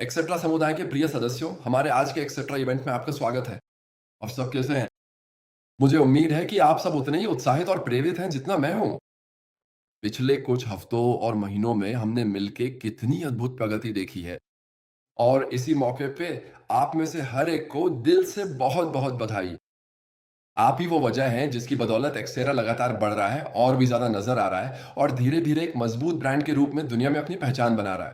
Etcetera समुदाय के प्रिय सदस्यों, हमारे आज के एक्सेट्रा इवेंट में आपका स्वागत है। आप सब कैसे हैं? मुझे उम्मीद है कि आप सब उतने ही उत्साहित और प्रेरित हैं जितना मैं हूँ। पिछले कुछ हफ्तों और महीनों में हमने मिलके कितनी अद्भुत प्रगति देखी है और इसी मौके पे आप में से हर एक को दिल से बहुत-बहुत बधाई। आप ही वो वजह हैं जिसकी बदौलत एक्सेरा लगातार बढ़ रहा है और भी ज़्यादा नज़र आ रहा है और धीरे-धीरे एक मजबूत ब्रांड के रूप में दुनिया में अपनी पहचान बना रहा है।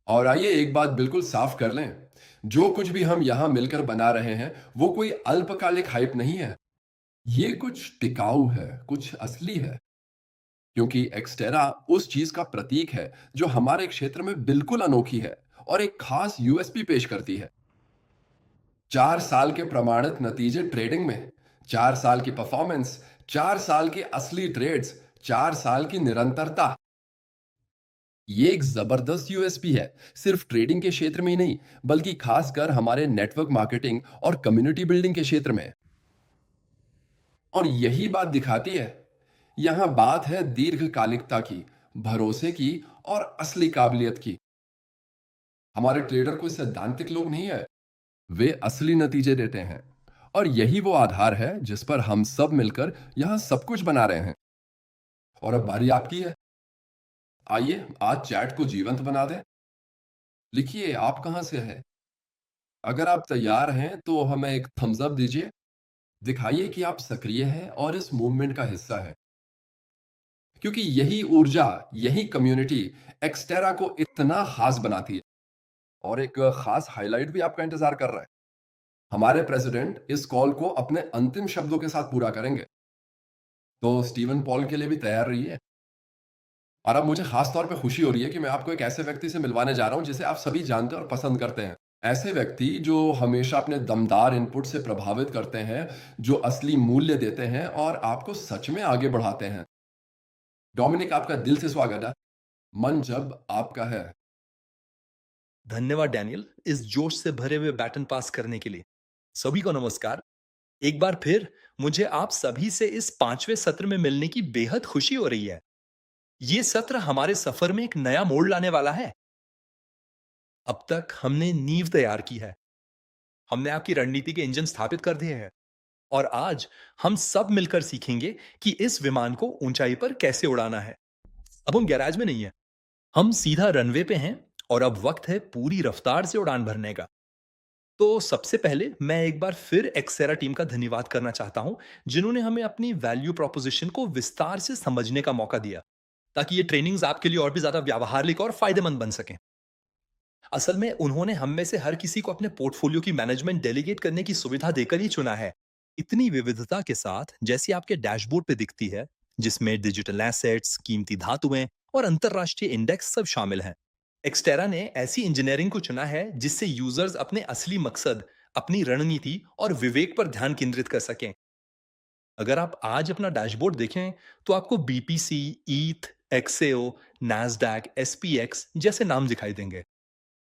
और आइए एक बात बिल्कुल साफ कर लें, जो कुछ भी हम यहाँ मिलकर बना रहे हैं, वो कोई अल्पकालिक हाइप नहीं है। ये कुछ टिकाऊ है, कुछ असली है, क्योंकि एक्सटेरा उस चीज़ का प्रतीक है, जो हमारे क्षेत्र में बिल्कुल अनोखी है और एक खास यूएसपी पेश करती है। 4 साल के प्रमाणित नतीजे ट्रेडिंग में, 4 साल की परफॉर्मेंस, 4 साल के असली ट्रेड्स, 4 साल की निरंतरता। ये एक जबरदस्त यूएसपी है, सिर्फ ट्रेडिंग के क्षेत्र में ही नहीं, बल्कि खासकर हमारे नेटवर्क मार्केटिंग और कम्युनिटी बिल्डिंग के क्षेत्र में। और यही बात दिखाती है, यहाँ बात है दीर्घकालिकता की, भरोसे की और असली काबिलियत की। हमारे ट्रेडर कोई सैद्धांतिक लोग नहीं है, वे असली नतीजे देते हैं। और यही वो आधार है जिस पर हम सब मिलकर यहाँ सब कुछ बना रहे हैं। और अब बारी आपकी है। आइए आज चैट को जीवंत बना दें। लिखिए आप कहाँ से है। अगर आप तैयार हैं तो हमें एक थम्स अप दीजिए। दिखाइए कि आप सक्रिय हैं और इस मूवमेंट का हिस्सा है, क्योंकि यही ऊर्जा, यही कम्युनिटी एक्सटेरा को इतना खास बनाती है। और एक खास हाइलाइट भी आपका इंतजार कर रहा है। हमारे प्रेसिडेंट इस कॉल को अपने अंतिम शब्दों के साथ पूरा करेंगे, तो स्टीवन पॉल के लिए भी तैयार रहिए। और अब मुझे खास तौर पे खुशी हो रही है कि मैं आपको एक ऐसे व्यक्ति से मिलवाने जा रहा हूं जिसे आप सभी जानते और पसंद करते हैं। ऐसे व्यक्ति जो हमेशा अपने दमदार इनपुट से प्रभावित करते हैं, जो असली मूल्य देते हैं और आपको सच में आगे बढ़ाते हैं। डोमिनिक, आपका दिल से स्वागत है। मन जब आपका है। धन्यवाद डैनियल, इस जोश से भरे हुए बैटन पास करने के लिए। सभी को नमस्कार। एक बार फिर मुझे आप सभी से इस 5वें सत्र में मिलने की बेहद खुशी हो रही है। ये सत्र हमारे सफर में एक नया मोड़ लाने वाला है। अब तक हमने नींव तैयार की है, हमने आपकी रणनीति के इंजन स्थापित कर दिए हैं और आज हम सब मिलकर सीखेंगे कि इस विमान को ऊंचाई पर कैसे उड़ाना है। अब हम गैराज में नहीं है, हम सीधा रनवे पे हैं और अब वक्त है पूरी रफ्तार से उड़ान भरने का। तो सबसे पहले मैं एक बार फिर एक्सेरा टीम का धन्यवाद करना चाहता हूं, जिन्होंने हमें अपनी वैल्यू प्रोपोजिशन को विस्तार से समझने का मौका दिया, ताकि ये ट्रेनिंग्स आपके लिए और भी ज्यादा व्यावहारिक और फायदेमंद बन सकें। असल में उन्होंने हम में से हर किसी को अपने पोर्टफोलियो की मैनेजमेंट डेलीगेट करने की सुविधा देकर ही चुना है, इतनी विविधता के साथ जैसी आपके डैशबोर्ड पे दिखती है, जिसमें डिजिटल एसेट्स, कीमती धातुएं और अंतरराष्ट्रीय इंडेक्स सब शामिल हैं। एक्सटेरा ने ऐसी इंजीनियरिंग को चुना है जिससे यूजर्स अपने असली मकसद, अपनी रणनीति और विवेक पर ध्यान केंद्रित कर सकें। अगर आप आज अपना डैशबोर्ड देखें, तो आपको बीपीसी, ईथ, एक्सेओ, नैस्डैक, एसपीएक्स जैसे नाम दिखाई देंगे।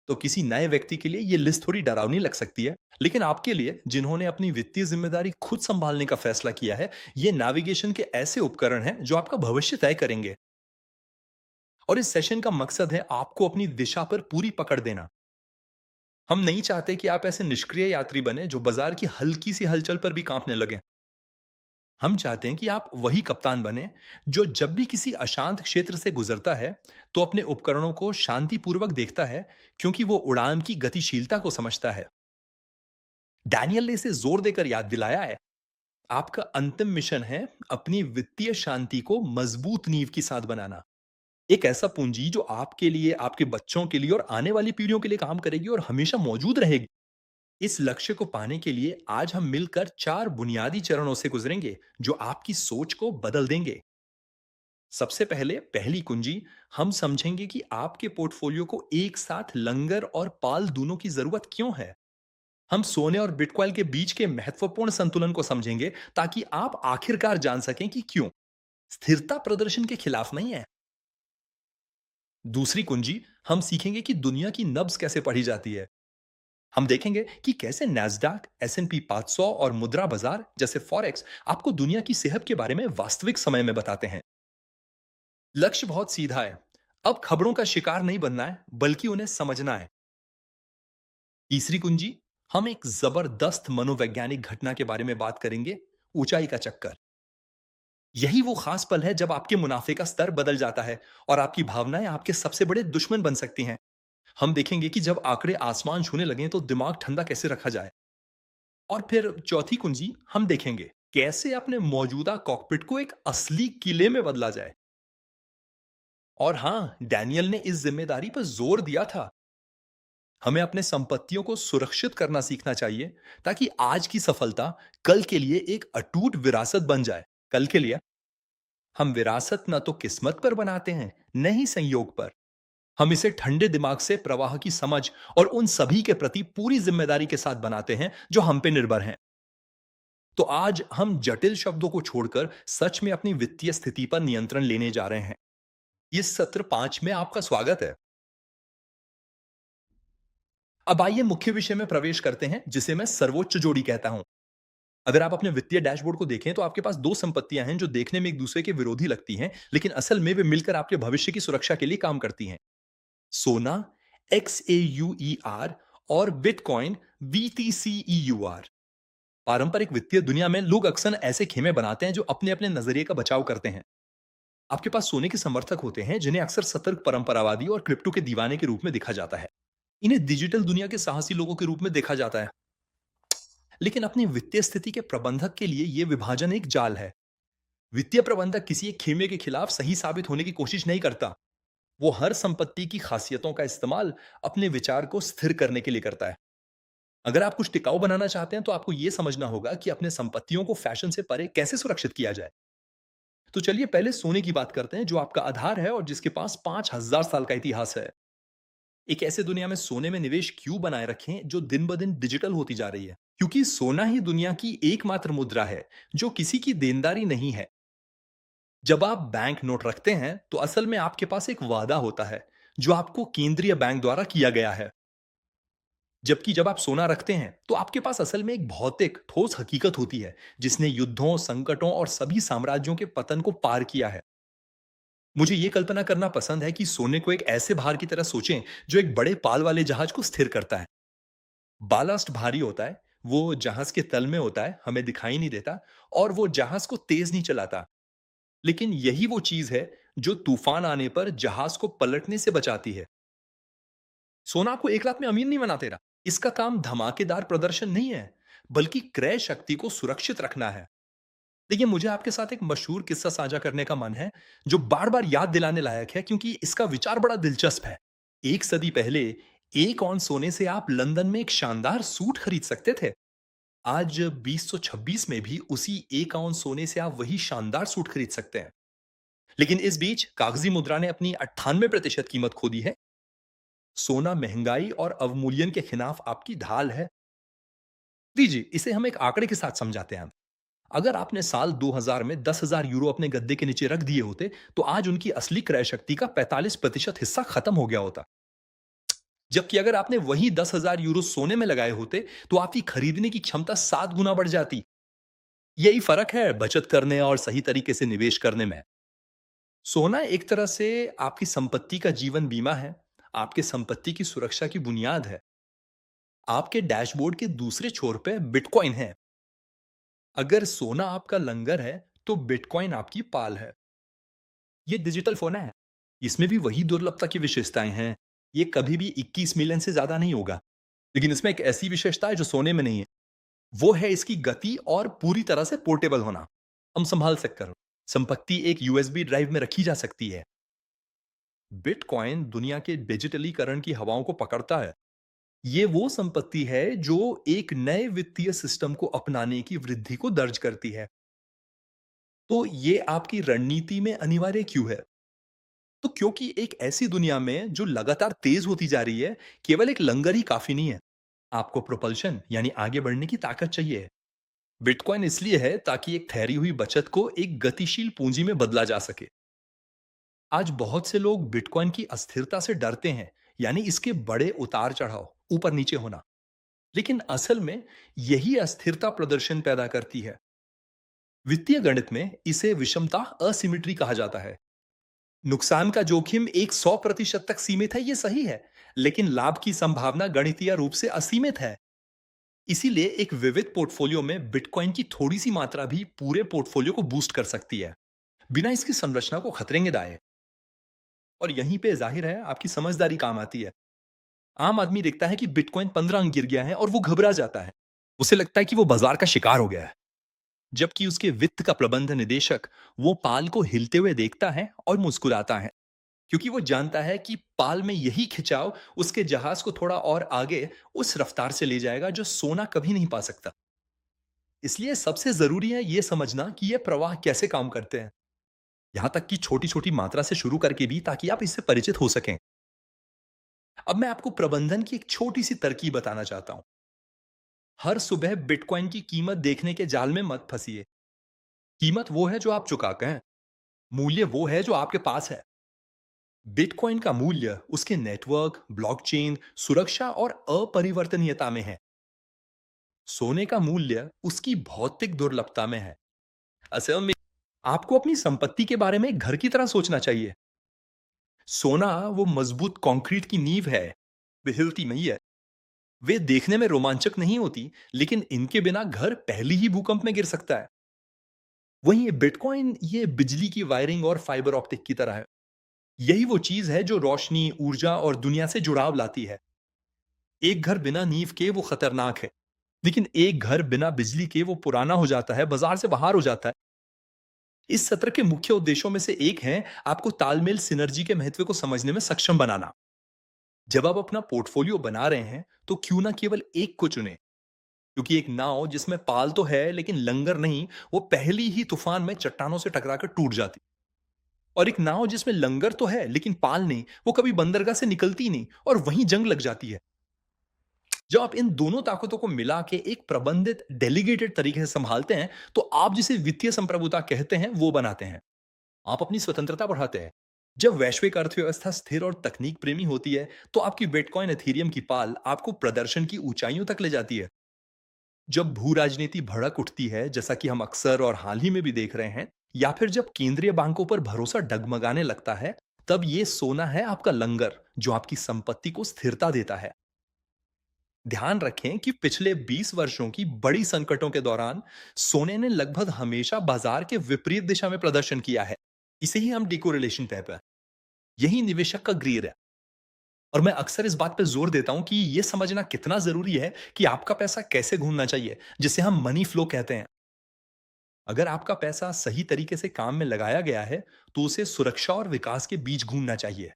तो किसी नए व्यक्ति के लिए ये लिस्ट थोड़ी डरावनी लग सकती है, लेकिन आपके लिए, जिन्होंने अपनी वित्तीय जिम्मेदारी खुद संभालने का फैसला किया है, ये नेविगेशन के ऐसे उपकरण हैं जो आपका भविष्य तय करेंगे। और इस सेशन का मकसद है आपको अपनी दिशा पर पूरी पकड़ देना। हम नहीं चाहते कि आप ऐसे निष्क्रिय यात्री बने जो बाजार की हल्की सी हलचल पर भी कांपने लगे। हम चाहते हैं कि आप वही कप्तान बने जो जब भी किसी अशांत क्षेत्र से गुजरता है, तो अपने उपकरणों को शांतिपूर्वक देखता है, क्योंकि वो उड़ान की गतिशीलता को समझता है। डैनियल ने इसे जोर देकर याद दिलाया है, आपका अंतिम मिशन है अपनी वित्तीय शांति को मजबूत नींव के साथ बनाना। एक ऐसा पूंजी जो आपके लिए, आपके बच्चों के लिए और आने वाली पीढ़ियों के लिए काम करेगी और हमेशा मौजूद रहेगी। इस लक्ष्य को पाने के लिए आज हम मिलकर 4 बुनियादी चरणों से गुजरेंगे, जो आपकी सोच को बदल देंगे। सबसे पहले, पहली कुंजी, हम समझेंगे कि आपके पोर्टफोलियो को एक साथ लंगर और पाल दोनों की जरूरत क्यों है। हम सोने और बिटकॉइन के बीच के महत्वपूर्ण संतुलन को समझेंगे, ताकि आप आखिरकार जान सकें कि क्यों स्थिरता प्रदर्शन के खिलाफ नहीं है। दूसरी कुंजी, हम सीखेंगे कि दुनिया की नब्ज कैसे पढ़ी जाती है। हम देखेंगे कि कैसे नैस्डैक, एस&पी 500 और मुद्रा बाजार जैसे फॉरेक्स आपको दुनिया की सेहत के बारे में वास्तविक समय में बताते हैं। लक्ष्य बहुत सीधा है, अब खबरों का शिकार नहीं बनना है, बल्कि उन्हें समझना है। तीसरी कुंजी, हम एक जबरदस्त मनोवैज्ञानिक घटना के बारे में बात करेंगे, ऊंचाई का चक्कर। यही वो खास पल है जब आपके मुनाफे का स्तर बदल जाता है और आपकी भावनाएं आपके सबसे बड़े दुश्मन बन सकती हैं। हम देखेंगे कि जब आंकड़े आसमान छूने लगें तो दिमाग ठंडा कैसे रखा जाए। और फिर चौथी कुंजी, हम देखेंगे कैसे अपने मौजूदा कॉकपिट को एक असली किले में बदला जाए। और हाँ, डैनियल ने इस जिम्मेदारी पर जोर दिया था। हमें अपने संपत्तियों को सुरक्षित करना सीखना चाहिए ताकि आज की सफलता कल के लिए एक अटूट विरासत बन जाए। कल के लिए हम विरासत न तो किस्मत पर बनाते हैं, न ही संयोग पर। हम इसे ठंडे दिमाग से प्रवाह की समझ और उन सभी के प्रति पूरी जिम्मेदारी के साथ बनाते हैं जो हम पे निर्भर हैं। तो आज हम जटिल शब्दों को छोड़कर सच में अपनी वित्तीय स्थिति पर नियंत्रण लेने जा रहे हैं। इस सत्र 5 में आपका स्वागत है। अब आइए मुख्य विषय में प्रवेश करते हैं, जिसे मैं सर्वोच्च जोड़ी कहता हूं। अगर आप अपने वित्तीय डैशबोर्ड को देखें तो आपके पास दो संपत्तियां हैं जो देखने में एक दूसरे के विरोधी लगती हैं, लेकिन असल में वे मिलकर आपके भविष्य की सुरक्षा के लिए काम करती हैं। सोना, XAUER, और बिटकॉइन, BTCEUR। पारंपरिक वित्तीय दुनिया में लोग अक्सर ऐसे खेमे बनाते हैं जो अपने अपने नजरिए का बचाव करते हैं। आपके पास सोने के समर्थक होते हैं जिन्हें अक्सर सतर्क परंपरावादी और क्रिप्टो के दीवाने के रूप में देखा जाता है। इन्हें डिजिटल दुनिया के साहसी लोगों के रूप में देखा जाता है। लेकिन अपनी वित्तीय स्थिति के प्रबंधक के लिए यह विभाजन एक जाल है। वित्तीय प्रबंधक किसी एक खेमे के खिलाफ सही साबित होने की कोशिश नहीं करता। वो हर संपत्ति की खासियतों का इस्तेमाल अपने विचार को स्थिर करने के लिए करता है। अगर आप कुछ टिकाऊ बनाना चाहते हैं तो आपको यह समझना होगा कि अपने संपत्तियों को फैशन से परे कैसे सुरक्षित किया जाए। तो चलिए पहले सोने की बात करते हैं, जो आपका आधार है और जिसके पास 5000 साल का इतिहास है। एक ऐसे दुनिया में सोने में निवेश क्यों बनाए रखें जो दिन ब दिन डिजिटल होती जा रही है? क्योंकि सोना ही दुनिया की एकमात्र मुद्रा है जो किसी की देनदारी नहीं है। जब आप बैंक नोट रखते हैं तो असल में आपके पास एक वादा होता है जो आपको केंद्रीय बैंक द्वारा किया गया है। जबकि जब आप सोना रखते हैं तो आपके पास असल में एक भौतिक ठोस हकीकत होती है जिसने युद्धों, संकटों और सभी साम्राज्यों के पतन को पार किया है। मुझे ये कल्पना करना पसंद है कि सोने को एक ऐसे भार की तरह सोचें जो एक बड़े पाल वाले जहाज को स्थिर करता है। बालास्ट भारी होता है, वो जहाज के तल में होता है, हमें दिखाई नहीं देता, और वो जहाज को तेज नहीं चलाता। लेकिन यही वो चीज है जो तूफान आने पर जहाज को पलटने से बचाती है। सोना आपको एक रात में अमीर नहीं बना तेरा। इसका काम धमाकेदार प्रदर्शन नहीं है, बल्कि क्रय शक्ति को सुरक्षित रखना है। देखिए, मुझे आपके साथ एक मशहूर किस्सा साझा करने का मन है जो बार बार याद दिलाने लायक है क्योंकि इसका विचार बड़ा दिलचस्प है। एक सदी पहले एक औंस सोने से आप लंदन में एक शानदार सूट खरीद सकते थे। आज 2026 में भी उसी एक औंस सोने से आप वही शानदार सूट खरीद सकते हैं। लेकिन इस बीच कागजी मुद्रा ने अपनी 98% कीमत खो दी है। सोना महंगाई और अवमूल्यन के खिलाफ आपकी ढाल है। दीजिए इसे हम एक आंकड़े के साथ समझाते हैं। अगर आपने साल 2000 में 10,000 यूरो अपने गद्दे के नीचे रख दिए होते तो आज उनकी असली क्रय शक्ति का 45% हिस्सा खत्म हो गया होता। जबकि अगर आपने वही 10,000 यूरो सोने में लगाए होते तो आपकी खरीदने की क्षमता 7 गुना बढ़ जाती। यही फर्क है बचत करने और सही तरीके से निवेश करने में। सोना एक तरह से आपकी संपत्ति का जीवन बीमा है, आपके संपत्ति की सुरक्षा की बुनियाद है। आपके डैशबोर्ड के दूसरे छोर पे बिटकॉइन है। अगर सोना आपका लंगर है तो बिटकॉइन आपकी पाल है। ये डिजिटल फोन है, इसमें भी वही दुर्लभता की विशेषताएं हैं। ये कभी भी 21 मिलियन से ज्यादा नहीं होगा, लेकिन इसमें एक ऐसी विशेषता है जो सोने में नहीं है। वो है इसकी गति और पूरी तरह से पोर्टेबल होना। हम संभाल सकते हैं। संपत्ति एक यूएसबी ड्राइव में रखी जा सकती है। बिटकॉइन दुनिया के डिजिटलीकरण की हवाओं को पकड़ता है। ये वो संपत्ति है जो एक नए वित्तीय सिस्टम को अपनाने की वृद्धि को दर्ज करती है। तो ये आपकी रणनीति में अनिवार्य क्यों है? तो क्योंकि एक ऐसी दुनिया में जो लगातार तेज होती जा रही है, केवल एक लंगर ही काफी नहीं है। आपको प्रोपल्शन यानी आगे बढ़ने की ताकत चाहिए। बिटकॉइन इसलिए है ताकि एक ठहरी हुई बचत को एक गतिशील पूंजी में बदला जा सके। आज बहुत से लोग बिटकॉइन की अस्थिरता से डरते हैं, यानी इसके बड़े उतार चढ़ाव, ऊपर नीचे होना। लेकिन असल में यही अस्थिरता प्रदर्शन पैदा करती है। वित्तीय गणित में इसे विषमता, असिमेट्री कहा जाता है। नुकसान का जोखिम एक 100% तक सीमित है, ये सही है, लेकिन लाभ की संभावना गणितीय रूप से असीमित है। इसीलिए एक विविध पोर्टफोलियो में बिटकॉइन की थोड़ी सी मात्रा भी पूरे पोर्टफोलियो को बूस्ट कर सकती है, बिना इसकी संरचना को खतरे में डाले। और यहीं पे जाहिर है आपकी समझदारी काम आती है। आम आदमी देखता है कि बिटकॉइन 15 अंक गिर गया है और वो घबरा जाता है। उसे लगता है कि वो बाजार का शिकार हो गया है। जबकि उसके वित्त का प्रबंध निदेशक वो पाल को हिलते हुए देखता है और मुस्कुराता है, क्योंकि वो जानता है कि पाल में यही खिंचाव उसके जहाज को थोड़ा और आगे उस रफ्तार से ले जाएगा जो सोना कभी नहीं पा सकता। इसलिए सबसे जरूरी है ये समझना कि ये प्रवाह कैसे काम करते हैं, यहां तक कि छोटी छोटी मात्रा से शुरू करके भी, ताकि आप इससे परिचित हो सकें। अब मैं आपको प्रबंधन की एक छोटी सी तरकीब बताना चाहता हूं। हर सुबह बिटकॉइन की कीमत देखने के जाल में मत फंसिए। कीमत वो है जो आप चुकाते हैं, मूल्य वो है जो आपके पास है। बिटकॉइन का मूल्य उसके नेटवर्क, ब्लॉकचेन, सुरक्षा और अपरिवर्तनीयता में है। सोने का मूल्य उसकी भौतिक दुर्लभता में है। असल में आपको अपनी संपत्ति के बारे में एक घर की तरह सोचना चाहिए। सोना वो मजबूत कंक्रीट की नींव है, वे हिलती नहीं है। वे देखने में रोमांचक नहीं होती, लेकिन इनके बिना घर पहली ही भूकंप में गिर सकता है। वहीं ये बिटकॉइन ये बिजली की वायरिंग और फाइबर ऑप्टिक की तरह है। यही वो चीज है जो रोशनी, ऊर्जा और दुनिया से जुड़ाव लाती है। एक घर बिना नींव के वो खतरनाक है, लेकिन एक घर बिना बिजली के वो पुराना हो जाता है, बाजार से बाहर हो जाता है। इस सत्र के मुख्य उद्देश्यों में से एक है आपको तालमेल, सिनर्जी के महत्व को समझने में सक्षम बनाना। जब आप अपना पोर्टफोलियो बना रहे हैं तो क्यों ना केवल एक को चुने, क्योंकि एक नाव जिसमें पाल तो है लेकिन लंगर नहीं, वो पहली ही तूफान में चट्टानों से टकराकर टूट जाती। और एक नाव जिसमें लंगर तो है लेकिन पाल नहीं, वो कभी बंदरगाह से निकलती नहीं और वहीं जंग लग जाती है। जब आप इन दोनों ताकतों को मिला के एक प्रबंधित, डेलीगेटेड तरीके से संभालते हैं, तो आप जिसे वित्तीय संप्रभुता कहते हैं वो बनाते हैं। आप अपनी स्वतंत्रता बढ़ाते हैं। जब वैश्विक अर्थव्यवस्था स्थिर और तकनीक प्रेमी होती है, तो आपकी बिटकॉइन, एथीरियम की पाल आपको प्रदर्शन की ऊंचाइयों तक ले जाती है। जब भू राजनीति भड़क उठती है, जैसा कि हम अक्सर और हाल ही में भी देख रहे हैं, या फिर जब केंद्रीय बैंकों पर भरोसा डगमगाने लगता है, तब ये सोना है आपका लंगर जो आपकी संपत्ति को स्थिरता देता है। ध्यान रखें कि पिछले 20 वर्षों की बड़ी संकटों के दौरान सोने ने लगभग हमेशा बाजार के विपरीत दिशा में प्रदर्शन किया है। इसे ही हम डिकोरिलेशन कहते हैं। यही निवेशक का ग्रीड है। और मैं अक्सर इस बात पे जोर देता हूं कि यह समझना कितना जरूरी है कि आपका पैसा कैसे घूमना चाहिए, जिसे हम मनी फ्लो कहते हैं। अगर आपका पैसा सही तरीके से काम में लगाया गया है, तो उसे सुरक्षा और विकास के बीच घूमना चाहिए।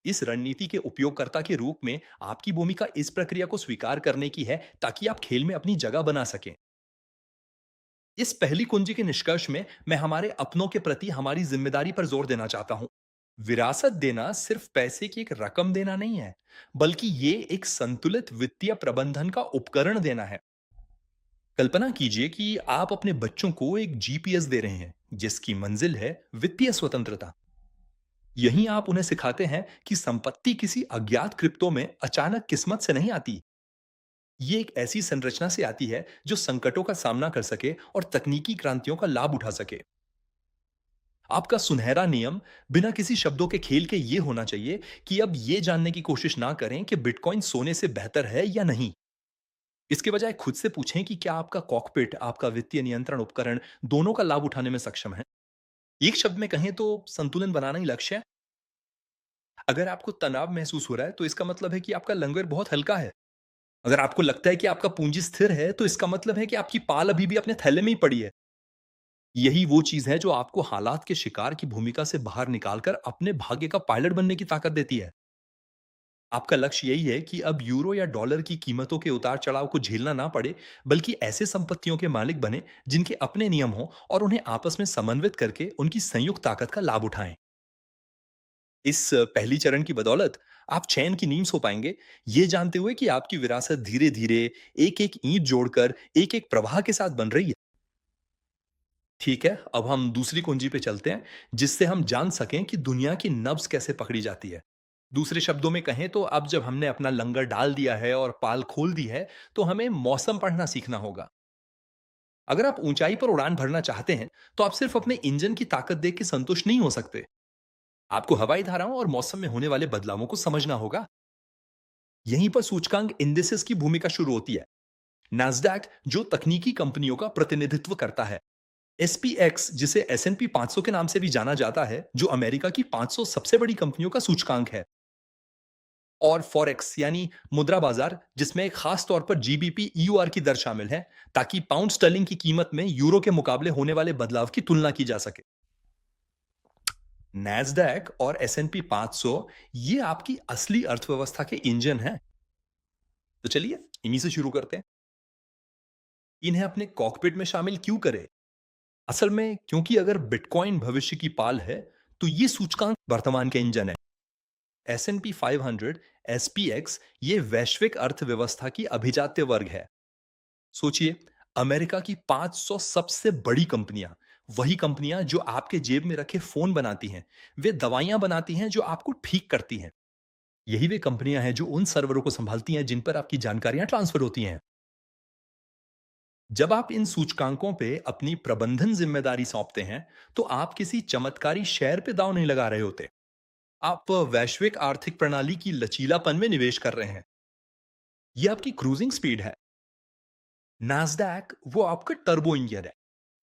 इस रणनीति के उपयोगकर्ता के रूप में आपकी भूमिका इस प्रक्रिया को स्वीकार करने की है, ताकि आप खेल में अपनी जगह बना सकें। इस पहली कुंजी के निष्कर्ष में मैं हमारे अपनों के प्रति हमारी जिम्मेदारी पर जोर देना चाहता हूं। विरासत देना सिर्फ पैसे की एक रकम देना नहीं है, बल्कि ये एक संतुलित वित्तीय प्रबंधन का उपकरण देना है। कल्पना कीजिए कि आप अपने बच्चों को एक जीपीएस दे रहे हैं, जिसकी मंजिल है वित्तीय स्वतंत्रता। यहीं आप उन्हें सिखाते हैं कि संपत्ति किसी अज्ञात क्रिप्टो में अचानक किस्मत से नहीं आती। ये एक ऐसी संरचना से आती है जो संकटों का सामना कर सके और तकनीकी क्रांतियों का लाभ उठा सके। आपका सुनहरा नियम बिना किसी शब्दों के खेल के ये होना चाहिए कि अब ये जानने की कोशिश ना करें कि बिटकॉइन सोने से बेहतर है या नहीं। इसके बजाय खुद से पूछें कि क्या आपका कॉकपिट, आपका वित्तीय नियंत्रण उपकरण दोनों का लाभ उठाने में सक्षम है। एक शब्द में कहें तो संतुलन बनाना ही लक्ष्य है। अगर आपको तनाव महसूस हो रहा है, तो इसका मतलब है कि आपका लंगर बहुत हल्का है। अगर आपको लगता है कि आपका पूंजी स्थिर है, तो इसका मतलब है कि आपकी पाल अभी भी अपने थैले में ही पड़ी है। यही वो चीज है जो आपको हालात के शिकार की भूमिका से बाहर निकालकर अपने भाग्य का पायलट बनने की ताकत देती है। आपका लक्ष्य यही है कि अब यूरो या डॉलर की कीमतों के उतार चढ़ाव को झेलना ना पड़े, बल्कि ऐसे संपत्तियों के मालिक बने जिनके अपने नियम हों और उन्हें आपस में समन्वित करके उनकी संयुक्त ताकत का लाभ उठाएं। इस पहली चरण की बदौलत आप चैन की नींद सो पाएंगे, ये जानते हुए कि आपकी विरासत धीरे धीरे, एक एक ईंट जोड़कर, एक एक प्रवाह के साथ बन रही है। ठीक है, अब हम दूसरी कुंजी पे चलते हैं, जिससे हम जान सकें कि दुनिया की नब्ज कैसे पकड़ी जाती है। दूसरे शब्दों में कहें तो अब जब हमने अपना लंगर डाल दिया है और पाल खोल दी है, तो हमें मौसम पढ़ना सीखना होगा। अगर आप ऊंचाई पर उड़ान भरना चाहते हैं, तो आप सिर्फ अपने इंजन की ताकत देख के संतुष्ट नहीं हो सकते। आपको हवाई धाराओं और मौसम में होने वाले बदलावों को समझना होगा। यहीं पर सूचकांक इंडिसेस की भूमिका शुरू होती है। नैस्डैक जो तकनीकी कंपनियों का प्रतिनिधित्व करता है, एसपीएक्स जिसे एस&पी 500 के नाम से भी जाना जाता है, जो अमेरिका की 500 सबसे बड़ी कंपनियों का सूचकांक है, और फॉरेक्स यानी मुद्रा बाजार जिसमें एक खास तौर पर जीबीपी ईयूआर की दर शामिल है, ताकि पाउंड स्टर्लिंग की कीमत में यूरो के मुकाबले होने वाले बदलाव की तुलना की जा सके। नैस्डैक और एस&पी 500 ये आपकी असली अर्थव्यवस्था के इंजन हैं। तो चलिए इन्हीं से शुरू करते हैं। इन्हें अपने कॉकपिट में शामिल क्यों करें? असल में क्योंकि अगर बिटकॉइन भविष्य की पाल है, तो ये सूचकांक वर्तमान के इंजन है। एस&पी 500, एसपीएक्स ये वैश्विक अर्थव्यवस्था की अभिजात्य वर्ग है। सोचिए, अमेरिका की 500 सबसे बड़ी कंपनियां, वही कंपनियां जो आपके जेब में रखे फोन बनाती हैं, वे दवाइयां बनाती हैं जो आपको ठीक करती हैं। यही वे कंपनियां हैं जो उन सर्वरों को संभालती हैं जिन पर आपकी जानकारियां ट्रांसफर होती हैं। जब आप इन सूचकांकों पे अपनी प्रबंधन जिम्मेदारी सौंपते हैं, तो आप किसी चमत्कारी शेयर पे दांव नहीं लगा रहे होते। आप वैश्विक आर्थिक प्रणाली की लचीलापन में निवेश कर रहे हैं। ये आपकी क्रूजिंग स्पीड है। नास्डैक वो आपका टर्बो इंजन है।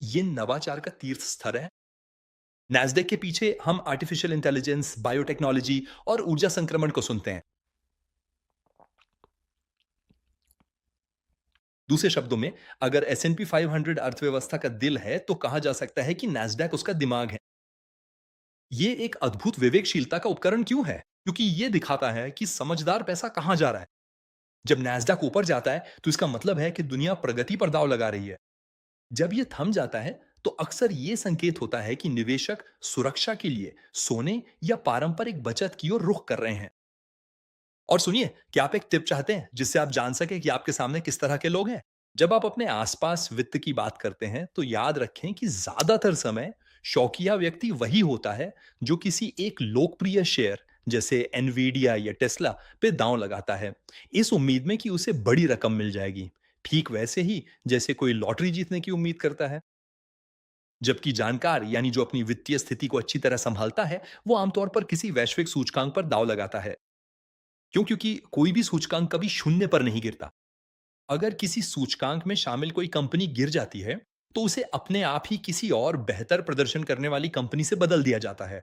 ये नवाचार का तीर्थ स्थल है। नैस्डैक के पीछे हम आर्टिफिशियल इंटेलिजेंस, बायोटेक्नोलॉजी और ऊर्जा संक्रमण को सुनते हैं। दूसरे शब्दों में, अगर एस&पी 500 अर्थव्यवस्था का दिल है, तो कहा जा सकता है कि नैस्डैक उसका दिमाग है। ये एक अद्भुत विवेकशीलता का उपकरण क्यों है? क्योंकि ये दिखाता है कि समझदार पैसा कहां जा रहा है। जब नैस्डैक ऊपर जाता है, तो इसका मतलब है कि दुनिया प्रगति पर दांव लगा रही है। जब ये थम जाता है, तो अक्सर ये संकेत होता है कि निवेशक सुरक्षा के लिए सोने या पारंपरिक बचत की ओर रुख कर रहे हैं। और सुनिए, क्या आप एक टिप चाहते हैं जिससे आप जान सके कि आपके सामने किस तरह के लोग हैं? जब आप अपने आसपास वित्त की बात करते हैं, तो याद रखें कि ज्यादातर समय शौकिया व्यक्ति वही होता है जो किसी एक लोकप्रिय शेयर जैसे एनवीडिया या टेस्ला पे दांव लगाता है, इस उम्मीद में कि उसे बड़ी रकम मिल जाएगी। ठीक वैसे ही जैसे कोई लॉटरी जीतने की उम्मीद करता है। जबकि जानकार यानी जो अपनी वित्तीय स्थिति को अच्छी तरह संभालता है, वो आमतौर पर किसी वैश्विक सूचकांक पर दांव लगाता है। क्यों? क्योंकि कोई भी सूचकांक कभी शून्य पर नहीं गिरता। अगर किसी सूचकांक में शामिल कोई कंपनी गिर जाती है, तो उसे अपने आप ही किसी और बेहतर प्रदर्शन करने वाली कंपनी से बदल दिया जाता है।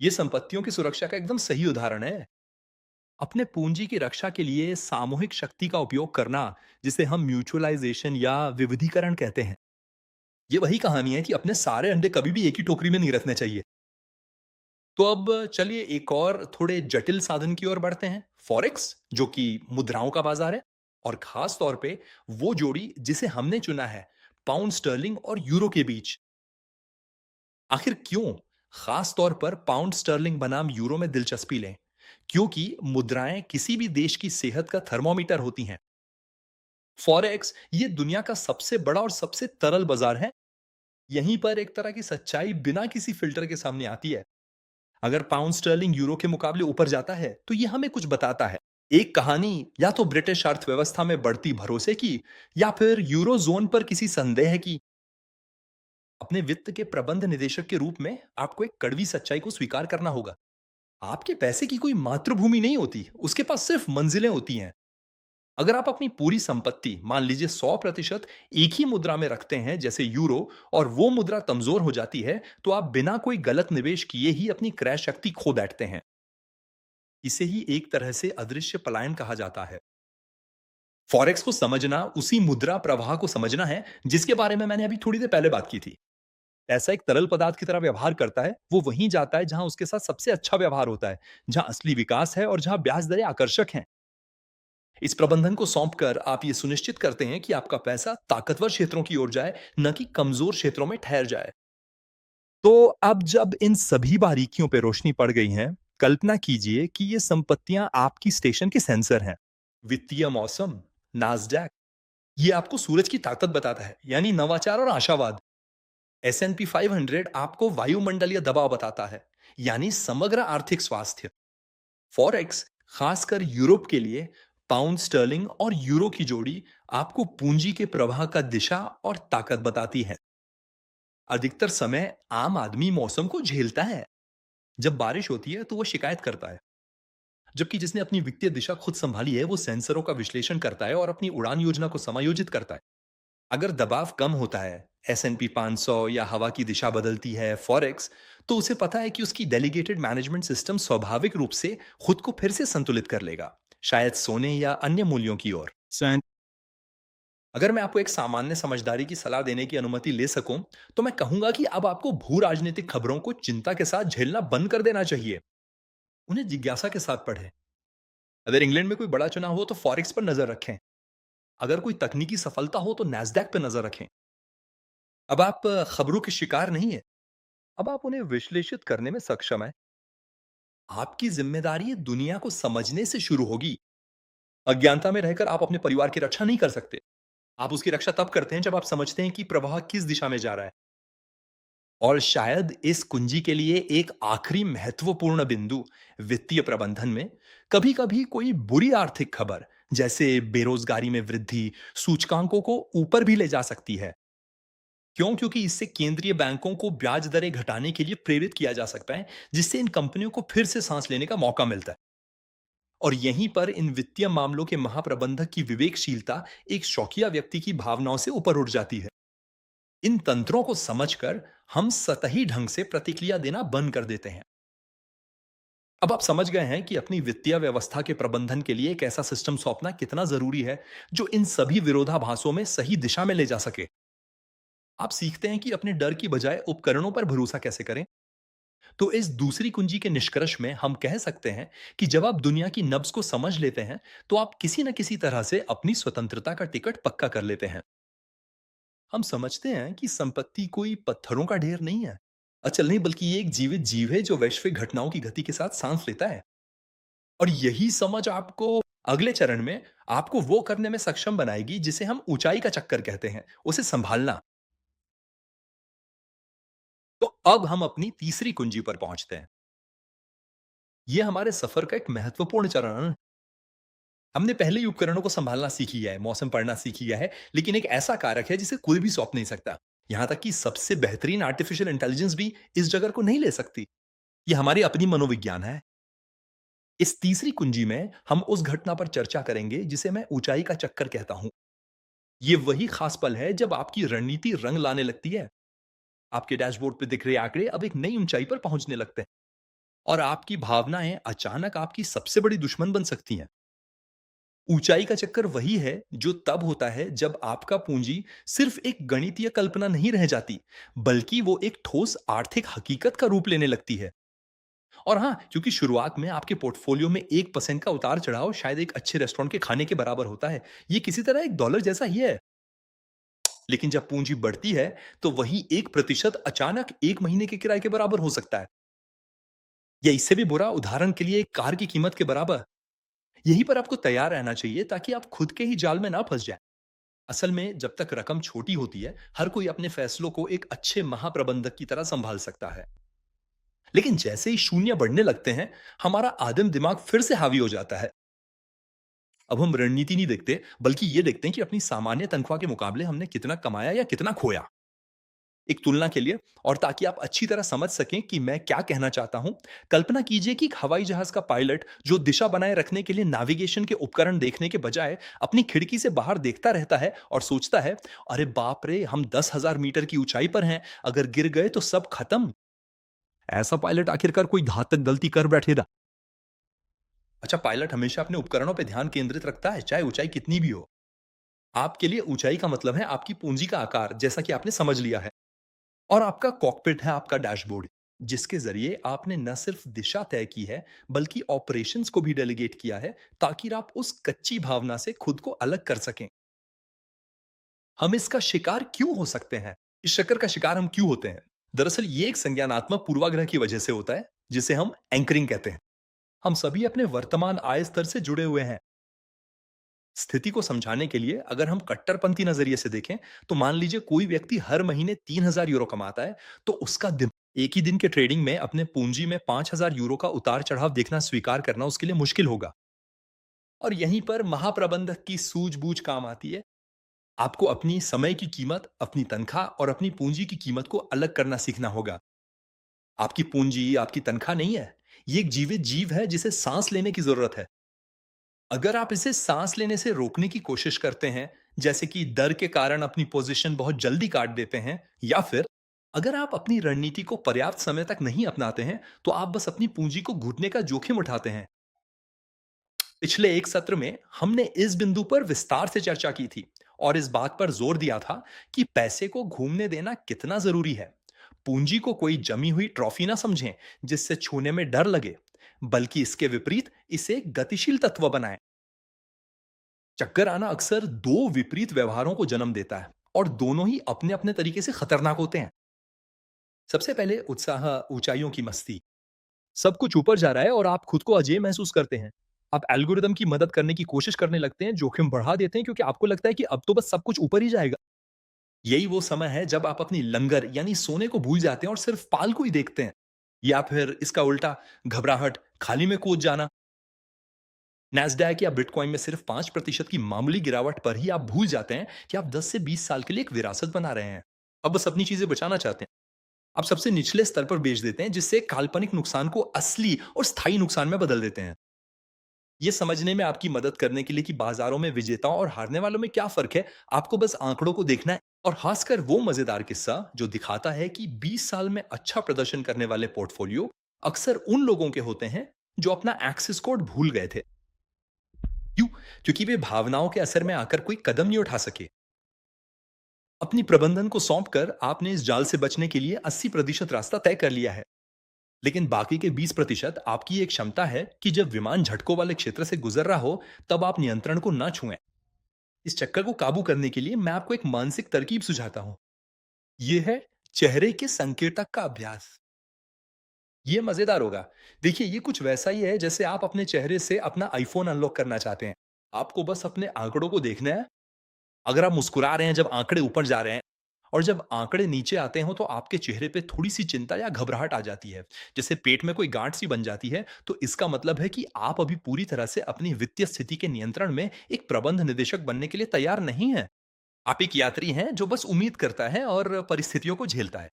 यह संपत्तियों की सुरक्षा का एकदम सही उदाहरण है। अपने पूंजी की रक्षा के लिए सामूहिक शक्ति का उपयोग करना, जिसे हम म्यूचुअलाइजेशन या विविधीकरण कहते हैं, ये वही कहानी है कि अपने सारे अंडे कभी भी एक ही टोकरी में नहीं रखने चाहिए। तो अब चलिए एक और थोड़े जटिल साधन की ओर बढ़ते हैं, फॉरेक्स, जो कि मुद्राओं का बाजार है, और खास तौर पे वो जोड़ी जिसे हमने चुना है, पाउंड स्टर्लिंग और यूरो के बीच। आखिर क्यों खास तौर पर पाउंड स्टर्लिंग बनाम यूरो में दिलचस्पी लें? क्योंकि मुद्राएं किसी भी देश की सेहत का थर्मोमीटर होती हैं। फॉरेक्स ये दुनिया का सबसे बड़ा और सबसे तरल बाजार है। यहीं पर एक तरह की सच्चाई बिना किसी फिल्टर के सामने आती है। अगर पाउंड स्टर्लिंग यूरो के मुकाबले ऊपर जाता है, तो ये हमें कुछ बताता है। एक कहानी या तो ब्रिटिश अर्थव्यवस्था में बढ़ती भरोसे की, या फिर यूरो जोन पर किसी संदेह की। अपने वित्त के प्रबंध निदेशक के रूप में आपको एक कड़वी सच्चाई को स्वीकार करना होगा। आपके पैसे की कोई मातृभूमि नहीं होती, उसके पास सिर्फ मंजिलें होती हैं। अगर आप अपनी पूरी संपत्ति मान लीजिए 100% एक ही मुद्रा में रखते हैं जैसे यूरो, और वो मुद्रा कमजोर हो जाती है, तो आप बिना कोई गलत निवेश किए ही अपनी क्रय शक्ति खो बैठते हैं। इसे ही एक तरह से अदृश्य पलायन कहा जाता है। फॉरेक्स को समझना उसी मुद्रा प्रवाह को समझना है जिसके बारे में मैंने अभी थोड़ी देर पहले बात की थी। ऐसा एक तरल पदार्थ की तरह व्यवहार करता है, वो वहीं जाता है जहां उसके साथ सबसे अच्छा व्यवहार होता है, जहां असली विकास है और जहां ब्याज दरें आकर्षक हैं। इस प्रबंधन को सौंपकर आप ये सुनिश्चित करते हैं कि आपका पैसा ताकतवर क्षेत्रों की ओर जाए, न कि कमजोर क्षेत्रों में ठहर जाए। तो अब जब इन सभी बारीकियों पे रोशनी पड़ गई है, कल्पना कीजिए कि ये संपत्तियां आपकी स्टेशन के सेंसर हैं। वित्तीय मौसम, नास्डैक, ये आपको सूरज की ताकत बताता है, यानी नवाचार और आशावाद। एस&पी 500 आपको वायुमंडलीय दबाव बताता है, यानी समग्र आर्थिक स्वास्थ्य। फॉरेक्स खासकर यूरोप के लिए पाउंड स्टर्लिंग और यूरो की जोड़ी आपको पूंजी के प्रवाह का दिशा और ताकत बताती है। अधिकतर समय आम आदमी मौसम को झेलता है, जब बारिश होती है तो वो शिकायत करता है, जबकि जिसने अपनी वित्तीय दिशा खुद संभाली है वो सेंसरों का विश्लेषण करता है और अपनी उड़ान योजना को समायोजित करता है। अगर दबाव कम होता है, S&P 500 या हवा की दिशा बदलती है, फॉरेक्स, तो उसे पता है कि उसकी डेलीगेटेड मैनेजमेंट सिस्टम स्वाभाविक रूप से खुद को फिर से संतुलित कर लेगा, शायद सोने या अन्य मूल्यों की ओर। अगर मैं आपको एक सामान्य समझदारी की सलाह देने की अनुमति ले सकूं, तो मैं कहूंगा कि अब आपको भू राजनीतिक खबरों को चिंता के साथ झेलना बंद कर देना चाहिए। उन्हें जिज्ञासा के साथ पढ़ें। अगर इंग्लैंड में कोई बड़ा चुनाव हो तो फॉरेक्स पर नजर रखें। अगर कोई तकनीकी सफलता हो तो नैस्डैक पर नजर रखें। अब आप खबरों के शिकार नहीं है, अब आप उन्हें विश्लेषित करने में सक्षम है। आपकी जिम्मेदारी ये दुनिया को समझने से शुरू होगी। अज्ञानता में रहकर आप अपने परिवार की रक्षा नहीं कर सकते। आप उसकी रक्षा तब करते हैं जब आप समझते हैं कि प्रवाह किस दिशा में जा रहा है। और शायद इस कुंजी के लिए एक आखिरी महत्वपूर्ण बिंदु वित्तीय प्रबंधन में कभी कभी कोई बुरी आर्थिक खबर, जैसे बेरोजगारी में वृद्धि, सूचकांकों को ऊपर भी ले जा सकती है। क्यों? क्योंकि इससे केंद्रीय बैंकों को ब्याज दरें घटाने के लिए प्रेरित किया जा सकता है, जिससे इन कंपनियों को फिर से सांस लेने का मौका मिलता है। और यहीं पर इन वित्तीय मामलों के महाप्रबंधक की विवेकशीलता एक शौकिया व्यक्ति की भावनाओं से ऊपर उठ जाती है। इन तंत्रों को समझकर हम सतही ढंग से प्रतिक्रिया देना बंद कर देते हैं। अब आप समझ गए हैं कि अपनी वित्तीय व्यवस्था के प्रबंधन के लिए एक ऐसा सिस्टम सौंपना कितना जरूरी है जो इन सभी विरोधाभासों में सही दिशा में ले जा सके। आप सीखते हैं कि अपने डर की बजाय उपकरणों पर भरोसा कैसे करें। तो इस दूसरी कुंजी के निष्कर्ष में हम कह सकते हैं कि जब आप दुनिया की नब्ज को समझ लेते हैं, तो आप किसी न किसी तरह से अपनी स्वतंत्रता का टिकट पक्का कर लेते हैं। हम समझते हैं कि संपत्ति कोई पत्थरों का ढेर नहीं है, अचल नहीं, बल्कि ये एक जीवित जीव है जो वैश्विक घटनाओं की गति के साथ सांस लेता है। और यही समझ आपको अगले चरण में आपको वो करने में सक्षम बनाएगी जिसे हम ऊंचाई का चक्कर कहते हैं, उसे संभालना। तो अब हम अपनी तीसरी कुंजी पर पहुंचते हैं। ये हमारे सफर का एक महत्वपूर्ण चरण है। हमने पहले ही उपकरणों को संभालना सीख लिया है, मौसम पढ़ना सीख लिया है, लेकिन एक ऐसा कारक है जिसे कोई भी सौंप नहीं सकता। यहां तक कि सबसे बेहतरीन आर्टिफिशियल इंटेलिजेंस भी इस जगह को नहीं ले सकती। ये हमारी अपनी मनोविज्ञान है। इस तीसरी कुंजी में हम उस घटना पर चर्चा करेंगे जिसे मैं ऊंचाई का चक्कर कहता हूं। ये वही खास पल है जब आपकी रणनीति रंग लाने लगती है। आपके डैशबोर्ड पे दिख रहे आंकड़े अब एक नई ऊंचाई पर पहुंचने लगते हैं और आपकी भावनाएं अचानक आपकी सबसे बड़ी दुश्मन बन सकती हैं। ऊंचाई का चक्कर वही है जो तब होता है जब आपका पूंजी सिर्फ एक गणितीय कल्पना नहीं रह जाती, बल्कि वो एक ठोस आर्थिक हकीकत का रूप लेने लगती है। और हाँ, क्योंकि शुरुआत में आपके पोर्टफोलियो में 1% का उतार चढ़ाव शायद एक अच्छे रेस्टोरेंट के खाने के बराबर होता है। ये किसी तरह एक डॉलर जैसा ही है। लेकिन जब पूंजी बढ़ती है, तो वही 1% अचानक 1 महीने के किराए के बराबर हो सकता है। या इससे भी बुरा, उदाहरण के लिए एक कार की कीमत के बराबर। यहीं पर आपको तैयार रहना चाहिए ताकि आप खुद के ही जाल में ना फंस जाएं। असल में जब तक रकम छोटी होती है, हर कोई अपने फैसलों को एक अच्छे महाप्रबंधक की तरह संभाल सकता है। लेकिन जैसे ही शून्य बढ़ने लगते हैं, हमारा आदिम दिमाग फिर से हावी हो जाता है। अब हम रणनीति नहीं देखते, बल्कि ये देखते हैं कि अपनी सामान्य तनख्वाह के मुकाबले हमने कितना कमाया या कितना खोया। एक तुलना के लिए, और ताकि आप अच्छी तरह समझ सकें कि मैं क्या कहना चाहता हूं, कल्पना कीजिए कि एक हवाई जहाज का पायलट जो दिशा बनाए रखने के लिए नेविगेशन के उपकरण देखने के बजाय अपनी खिड़की से बाहर देखता रहता है और सोचता है, अरे बाप रे, हम 10,000 मीटर की ऊंचाई पर हैं, अगर गिर गए तो सब खत्म। ऐसा पायलट आखिरकार कोई घातक गलती कर बैठेगा। अच्छा, पायलट हमेशा अपने उपकरणों पर ध्यान केंद्रित रखता है, चाहे ऊंचाई कितनी भी हो। आपके लिए ऊंचाई का मतलब है आपकी पूंजी का आकार, जैसा कि आपने समझ लिया है। और आपका कॉकपिट है आपका डैशबोर्ड, जिसके जरिए आपने न सिर्फ दिशा तय की है, बल्कि ऑपरेशंस को भी डेलीगेट किया है, ताकि आप उस कच्ची भावना से खुद को अलग कर सकें। हम इसका शिकार क्यों हो सकते हैं? इस चक्कर का शिकार हम क्यों होते हैं? दरअसल ये एक संज्ञानात्मक पूर्वाग्रह की वजह से होता है, जिसे हम एंकरिंग कहते हैं। हम सभी अपने वर्तमान आय स्तर से जुड़े हुए हैं। स्थिति को समझाने के लिए अगर हम कट्टरपंथी नजरिए से देखें, तो मान लीजिए कोई व्यक्ति हर महीने 3,000 यूरो कमाता है, तो उसका दिन एक ही दिन के ट्रेडिंग में अपने पूंजी में 5,000 यूरो का उतार चढ़ाव देखना स्वीकार करना उसके लिए मुश्किल होगा। और यहीं पर महाप्रबंधक की सूझबूझ काम आती है। आपको अपनी समय की कीमत, अपनी तनख्वाह और अपनी पूंजी की कीमत को अलग करना सीखना होगा। आपकी पूंजी, आपकी तनख्वाह नहीं है। ये एक जीवित जीव है जिसे सांस लेने की जरूरत है। अगर आप इसे सांस लेने से रोकने की कोशिश करते हैं, जैसे कि डर के कारण अपनी पोजीशन बहुत जल्दी काट देते हैं, या फिर अगर आप अपनी रणनीति को पर्याप्त समय तक नहीं अपनाते हैं, तो आप बस अपनी पूंजी को घुटने का जोखिम उठाते हैं। पिछले एक सत्र में हमने इस बिंदु पर विस्तार से चर्चा की थी और इस बात पर जोर दिया था कि पैसे को घूमने देना कितना जरूरी है। पूंजी को कोई जमी हुई ट्रॉफी ना समझें जिससे छूने में डर लगे, बल्कि इसके विपरीत इसे एक गतिशील तत्व बनाएं। चक्कर आना अक्सर दो विपरीत व्यवहारों को जन्म देता है और दोनों ही अपने अपने तरीके से खतरनाक होते हैं। सबसे पहले उत्साह, ऊंचाइयों की मस्ती। सब कुछ ऊपर जा रहा है और आप खुद को अजय महसूस करते हैं। आप एल्गोरिदम की मदद करने की कोशिश करने लगते हैं, जोखिम बढ़ा देते हैं क्योंकि आपको लगता है कि अब तो बस सब कुछ ऊपर ही जाएगा। यही वो समय है जब आप अपनी लंगर यानी सोने को भूल जाते हैं और सिर्फ पाल को ही देखते हैं। या फिर इसका उल्टा, घबराहट, खाली में कूद जाना। नैस्डैक या बिटकॉइन में सिर्फ 5% की मामूली गिरावट पर ही आप भूल जाते हैं कि आप 10 से 20 साल के लिए एक विरासत बना रहे हैं। अब बस अपनी चीजें बचाना चाहते हैं। आप सबसे निचले स्तर पर बेच देते हैं, जिससे काल्पनिक नुकसान को असली और स्थायी नुकसान में बदल देते हैं। ये समझने में आपकी मदद करने के लिए कि बाजारों में विजेताओं और हारने वालों में क्या फर्क है, आपको बस आंकड़ों को देखना है। और खासकर वो मजेदार किस्सा जो दिखाता है कि 20 साल में अच्छा प्रदर्शन करने वाले पोर्टफोलियो अक्सर उन लोगों के होते हैं जो अपना एक्सेस कोड भूल गए थे। क्यों? क्योंकि वे भावनाओं के असर में आकर कोई कदम नहीं उठा सके। अपनी प्रबंधन को सौंपकर आपने इस जाल से बचने के लिए 80% रास्ता तय कर लिया है। लेकिन बाकी के 20% आपकी एक क्षमता है कि जब विमान झटकों वाले क्षेत्र से गुजर रहा हो, तब आप नियंत्रण को ना छुएं। इस चक्कर को काबू करने के लिए मैं आपको एक मानसिक तरकीब सुझाता हूं। यह है चेहरे के संकेतक का अभ्यास। ये मजेदार होगा। देखिए, ये कुछ वैसा ही है जैसे आप अपने चेहरे से अपना आईफोन अनलॉक करना चाहते हैं। आपको बस अपने आंकड़ों को देखना है। अगर आप मुस्कुरा रहे हैं जब आंकड़े ऊपर जा रहे हैं, और जब आंकड़े नीचे आते हो तो आपके चेहरे पे थोड़ी-सी चिंता या घबराहट आ जाती है, जैसे पेट में कोई गांठ सी बन जाती है, तो इसका मतलब है कि आप अभी पूरी तरह से अपनी वित्तीय स्थिति के नियंत्रण में एक प्रबंध निदेशक बनने के लिए तैयार नहीं हैं। आप एक यात्री हैं जो बस उम्मीद करता है और परिस्थितियों को झेलता है।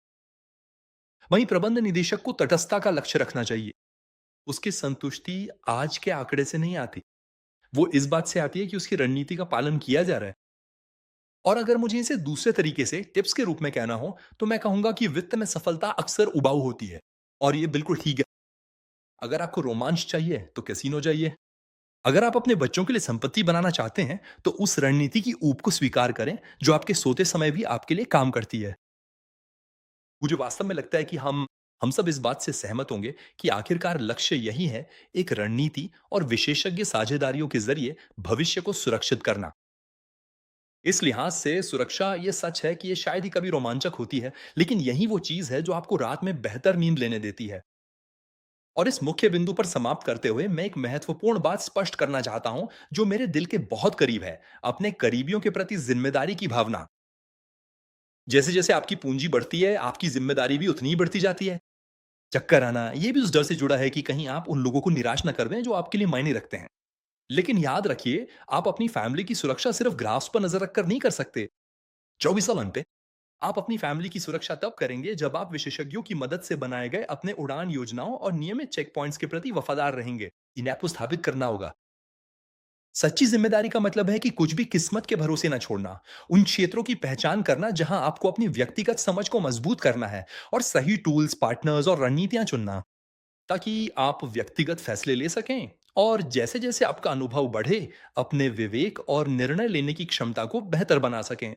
वहीं प्रबंध निदेशक को तटस्थता का लक्ष्य रखना चाहिए। उसकी संतुष्टि आज के आंकड़े से नहीं आती। वो इस बात से आती है कि उसकी रणनीति का पालन किया जा रहा है। और अगर मुझे इसे दूसरे तरीके से टिप्स के रूप में कहना हो, तो मैं कहूंगा कि वित्त में सफलता अक्सर उबाऊ होती है। और ये बिल्कुल ठीक है। अगर आपको रोमांच चाहिए तो कैसीनो जाइए। अगर आप अपने बच्चों के लिए संपत्ति बनाना चाहते हैं, तो उस रणनीति की ऊब को स्वीकार करें जो आपके सोते समय भी आपके लिए काम करती है। मुझे वास्तव में लगता है कि हम सब इस बात से सहमत होंगे कि आखिरकार लक्ष्य यही है, एक रणनीति और विशेषज्ञ साझेदारियों के जरिए भविष्य को सुरक्षित करना। इस लिहाज से सुरक्षा, ये सच है कि ये शायद ही कभी रोमांचक होती है, लेकिन यही वो चीज है जो आपको रात में बेहतर नींद लेने देती है। और इस मुख्य बिंदु पर समाप्त करते हुए मैं एक महत्वपूर्ण बात स्पष्ट करना चाहता हूं, जो मेरे दिल के बहुत करीब है। अपने करीबियों के प्रति जिम्मेदारी की भावना। जैसे जैसे आपकी पूंजी बढ़ती है, आपकी जिम्मेदारी भी उतनी ही बढ़ती जाती है। चक्कर आना ये भी उस डर से जुड़ा है कि कहीं आप उन लोगों को निराश न कर दें जो आपके लिए मायने रखते हैं। लेकिन याद रखिए, आप अपनी फैमिली की सुरक्षा सिर्फ ग्राफ्स पर नजर रखकर नहीं कर सकते। 24वां अंत पे, आप अपनी फैमिली की सुरक्षा तब करेंगे जब आप विशेषज्ञों की मदद से बनाए गए अपने उड़ान योजनाओं और नियमित चेक पॉइंट्स के प्रति वफादार रहेंगे। इन्हें आपको स्थापित करना होगा। सच्ची जिम्मेदारी का मतलब है कि कुछ भी किस्मत के भरोसे ना छोड़ना। उन क्षेत्रों की पहचान करना जहां आपको अपनी व्यक्तिगत समझ को मजबूत करना है, और सही टूल्स, पार्टनर्स और रणनीतियां चुनना, ताकि आप व्यक्तिगत फैसले ले सकें और जैसे जैसे आपका अनुभव बढ़े, अपने विवेक और निर्णय लेने की क्षमता को बेहतर बना सकें।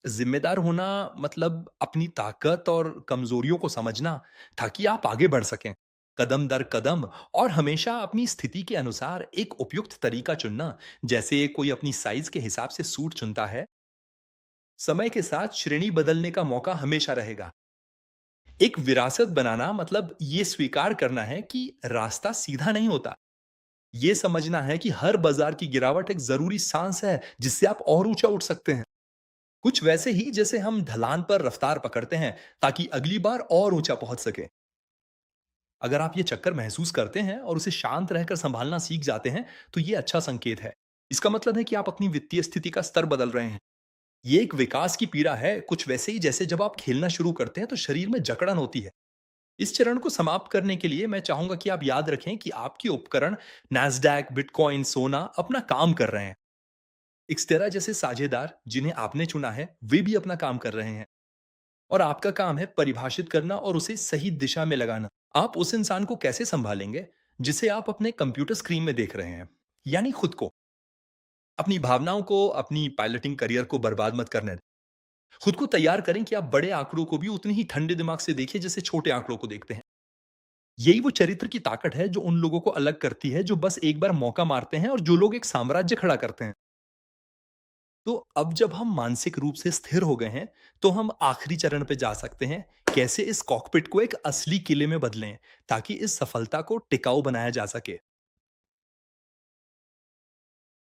जिम्मेदार होना मतलब अपनी ताकत और कमजोरियों को समझना, ताकि आप आगे बढ़ सकें, कदम दर कदम, और हमेशा अपनी स्थिति के अनुसार एक उपयुक्त तरीका चुनना। जैसे कोई अपनी साइज के हिसाब से सूट चुनता है, समय के साथ श्रेणी बदलने का मौका हमेशा रहेगा। एक विरासत बनाना मतलब ये स्वीकार करना है कि रास्ता सीधा नहीं होता। ये समझना है कि हर बाजार की गिरावट एक जरूरी सांस है जिससे आप और ऊंचा उठ सकते हैं। कुछ वैसे ही जैसे हम ढलान पर रफ्तार पकड़ते हैं ताकि अगली बार और ऊंचा पहुंच सके। अगर आप ये चक्कर महसूस करते हैं और उसे शांत रहकर संभालना सीख जाते हैं, तो ये अच्छा संकेत है। इसका मतलब है कि आप अपनी वित्तीय स्थिति का स्तर बदल रहे हैं। ये एक विकास की पीड़ा है, कुछ वैसे ही जैसे जब आप खेलना शुरू करते हैं तो शरीर में जकड़न होती है। इस चरण को समाप्त करने के लिए मैं चाहूंगा कि आप याद रखें कि आपके उपकरण नैस्डैक, बिटकॉइन, सोना अपना काम कर रहे हैं। एक्सटेरा जैसे साझेदार जिन्हें आपने चुना है, वे भी अपना काम कर रहे हैं और आपका काम है परिभाषित करना और उसे सही दिशा में लगाना। आप उस इंसान को कैसे संभालेंगे जिसे आप अपने कंप्यूटर स्क्रीन में देख रहे हैं, यानी खुद को। अपनी भावनाओं को, अपनी पायलटिंग करियर को बर्बाद मत करने दें। खुद को तैयार करें कि आप बड़े आंकड़ों को भी उतनी ही ठंडे दिमाग से देखिए जैसे छोटे आंकड़ों को देखते हैं। यही वो चरित्र की ताकत है जो उन लोगों को अलग करती है जो बस एक बार मौका मारते हैं और जो लोग एक साम्राज्य खड़ा करते हैं। तो अब जब हम मानसिक रूप से स्थिर हो गए हैं, तो हम आखिरी चरण पे जा सकते हैं। कैसे इस कॉकपिट को एक असली किले में बदलें ताकि इस सफलता को टिकाऊ बनाया जा सके।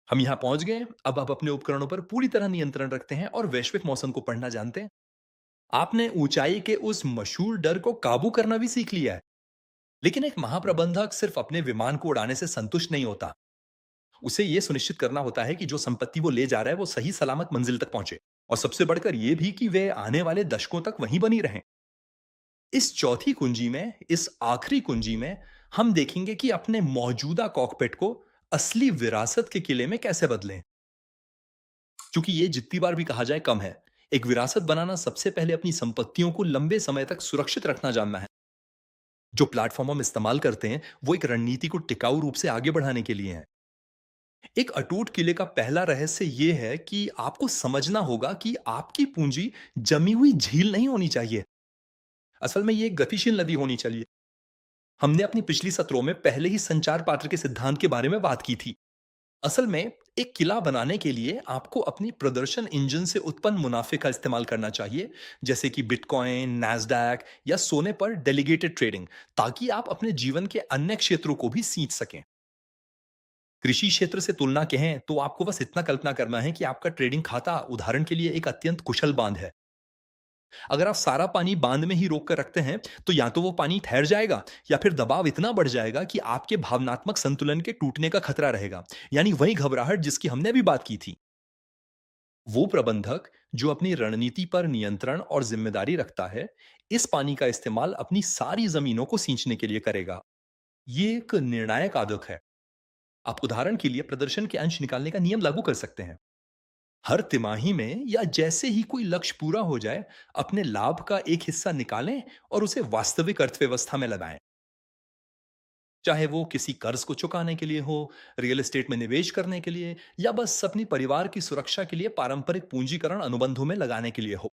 हम यहाँ पहुंच गए। अब आप अपने उपकरणों पर पूरी तरह नियंत्रण रखते हैं और वैश्विक मौसम को पढ़ना जानते हैं। आपने ऊंचाई के उस मशहूर डर को काबू करना भी सीख लिया है। लेकिन एक महाप्रबंधक सिर्फ अपने विमान को उड़ाने से संतुष्ट नहीं होता। उसे यह सुनिश्चित करना होता है कि जो संपत्ति वो ले जा रहा है वो सही सलामत मंजिल तक पहुंचे, और सबसे बढ़कर यह भी कि वे आने वाले दशकों तक वहीं बनी रहें। इस चौथी कुंजी में, इस आखिरी कुंजी में, हम देखेंगे कि अपने मौजूदा कॉकपिट को असली विरासत के किले में कैसे बदलें। क्योंकि ये जितनी बार भी कहा जाए कम है। एक विरासत बनाना सबसे पहले अपनी संपत्तियों को लंबे समय तक सुरक्षित रखना जानना है। जो प्लेटफॉर्म हम इस्तेमाल करते हैं वो एक रणनीति को टिकाऊ रूप से आगे बढ़ाने के लिए है। एक अटूट किले का पहला रहस्य यह है कि आपको समझना होगा कि आपकी पूंजी जमी हुई झील नहीं होनी चाहिए। असल में ये एक गतिशील नदी होनी चाहिए। हमने अपनी पिछली सत्रों में पहले ही संचार पात्र के सिद्धांत के बारे में बात की थी। असल में एक किला बनाने के लिए आपको अपनी प्रदर्शन इंजन से उत्पन्न मुनाफे का इस्तेमाल करना चाहिए, जैसे कि बिटकॉइन, नैस्डैक या सोने पर डेलीगेटेड ट्रेडिंग, ताकि आप अपने जीवन के अन्य क्षेत्रों को भी सींच सकें। कृषि क्षेत्र से तुलना कहें तो आपको बस इतना कल्पना करना है कि आपका ट्रेडिंग खाता उदाहरण के लिए एक अत्यंत कुशल बांध है। अगर आप सारा पानी बांध में ही रोक कर रखते हैं, तो या तो वो पानी ठहर जाएगा या फिर दबाव इतना बढ़ जाएगा कि आपके भावनात्मक संतुलन के टूटने का खतरा रहेगा, यानी वही घबराहट जिसकी हमने अभी बात की थी। वो प्रबंधक जो अपनी रणनीति पर नियंत्रण और जिम्मेदारी रखता है, इस पानी का इस्तेमाल अपनी सारी जमीनों को सींचने के लिए करेगा। ये एक निर्णायक आदत है। आप उदाहरण के लिए प्रदर्शन के अंश निकालने का नियम लागू कर सकते हैं। हर तिमाही में या जैसे ही कोई लक्ष्य पूरा हो जाए, अपने लाभ का एक हिस्सा निकालें और उसे वास्तविक अर्थव्यवस्था में लगाएं। चाहे वो किसी कर्ज को चुकाने के लिए हो, रियल एस्टेट में निवेश करने के लिए, या बस अपनी परिवार की सुरक्षा के लिए पारंपरिक पूंजीकरण अनुबंधों में लगाने के लिए हो।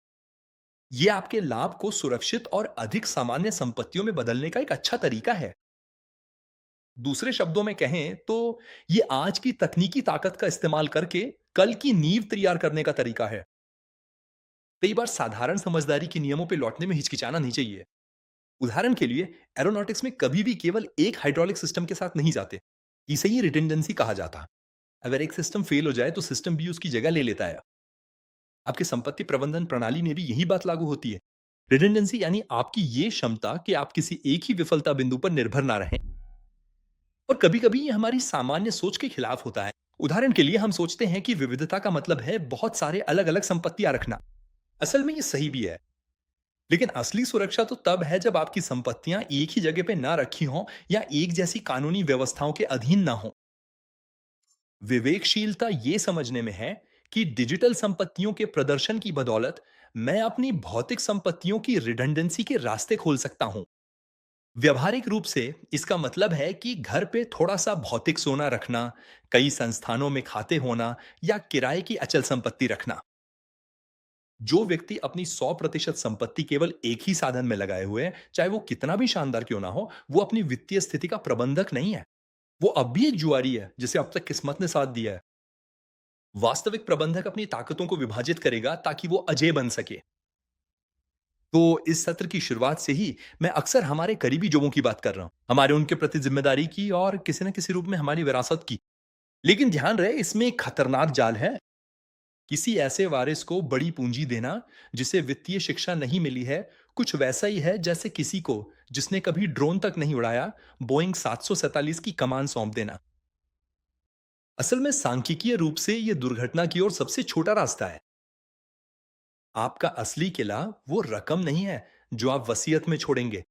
ये आपके लाभ को सुरक्षित और अधिक सामान्य संपत्तियों में बदलने का एक अच्छा तरीका है। दूसरे शब्दों में कहें तो ये आज की तकनीकी ताकत का इस्तेमाल करके कल की नींव तैयार करने का तरीका है। कई बार साधारण समझदारी के नियमों पे लौटने में हिचकिचाना नहीं चाहिए। उदाहरण के लिए, एरोनॉटिक्स में कभी भी केवल एक हाइड्रोलिक सिस्टम के साथ नहीं जाते। इसे ही रिडंडेंसी कहा जाता है। अगर एक सिस्टम फेल हो जाए तो सिस्टम भी उसकी जगह ले लेता है। आपकी संपत्ति प्रबंधन प्रणाली में भी यही बात लागू होती है। रिडंडेंसी यानी आपकी ये क्षमता कि आप किसी एक ही विफलता बिंदु पर निर्भर ना रहें। और कभी-कभी ये हमारी सामान्य सोच के खिलाफ होता है। उदाहरण के लिए, हम सोचते हैं कि विविधता का मतलब है बहुत सारे अलग-अलग संपत्तियां रखना। असल में ये सही भी है, लेकिन असली सुरक्षा तो तब है जब आपकी संपत्तियां एक ही जगह पे ना रखी हों या एक जैसी कानूनी व्यवस्थाओं के अधीन ना हों। विवेकशीलता ये समझने में है कि डिजिटल संपत्तियों के प्रदर्शन की बदौलत मैं अपनी भौतिक संपत्तियों की रिडंडेंसी के रास्ते खोल सकता हूं। व्यवहारिक रूप से इसका मतलब है कि घर पे थोड़ा सा भौतिक सोना रखना, कई संस्थानों में खाते होना या किराए की अचल संपत्ति रखना। जो व्यक्ति अपनी 100% संपत्ति केवल एक ही साधन में लगाए हुए है, चाहे वो कितना भी शानदार क्यों ना हो, वो अपनी वित्तीय स्थिति का प्रबंधक नहीं है। वो अब भी एक जुआरी है जिसे अब तक किस्मत ने साथ दिया है। वास्तविक प्रबंधक अपनी ताकतों को विभाजित करेगा ताकि वो अजय बन सके। तो इस सत्र की शुरुआत से ही मैं अक्सर हमारे करीबी लोगों की बात कर रहा हूं, हमारे उनके प्रति जिम्मेदारी की और किसी न किसी रूप में हमारी विरासत की। लेकिन ध्यान रहे, इसमें एक खतरनाक जाल है। किसी ऐसे वारिस को बड़ी पूंजी देना जिसे वित्तीय शिक्षा नहीं मिली है, कुछ वैसा ही है जैसे किसी को जिसने कभी ड्रोन तक नहीं उड़ाया, बोइंग 747 की कमान सौंप देना। असल में सांख्यिकीय रूप से यह दुर्घटना की ओर सबसे छोटा रास्ता है। आपका असली किला वो रकम नहीं है जो आप वसीयत में छोड़ेंगे।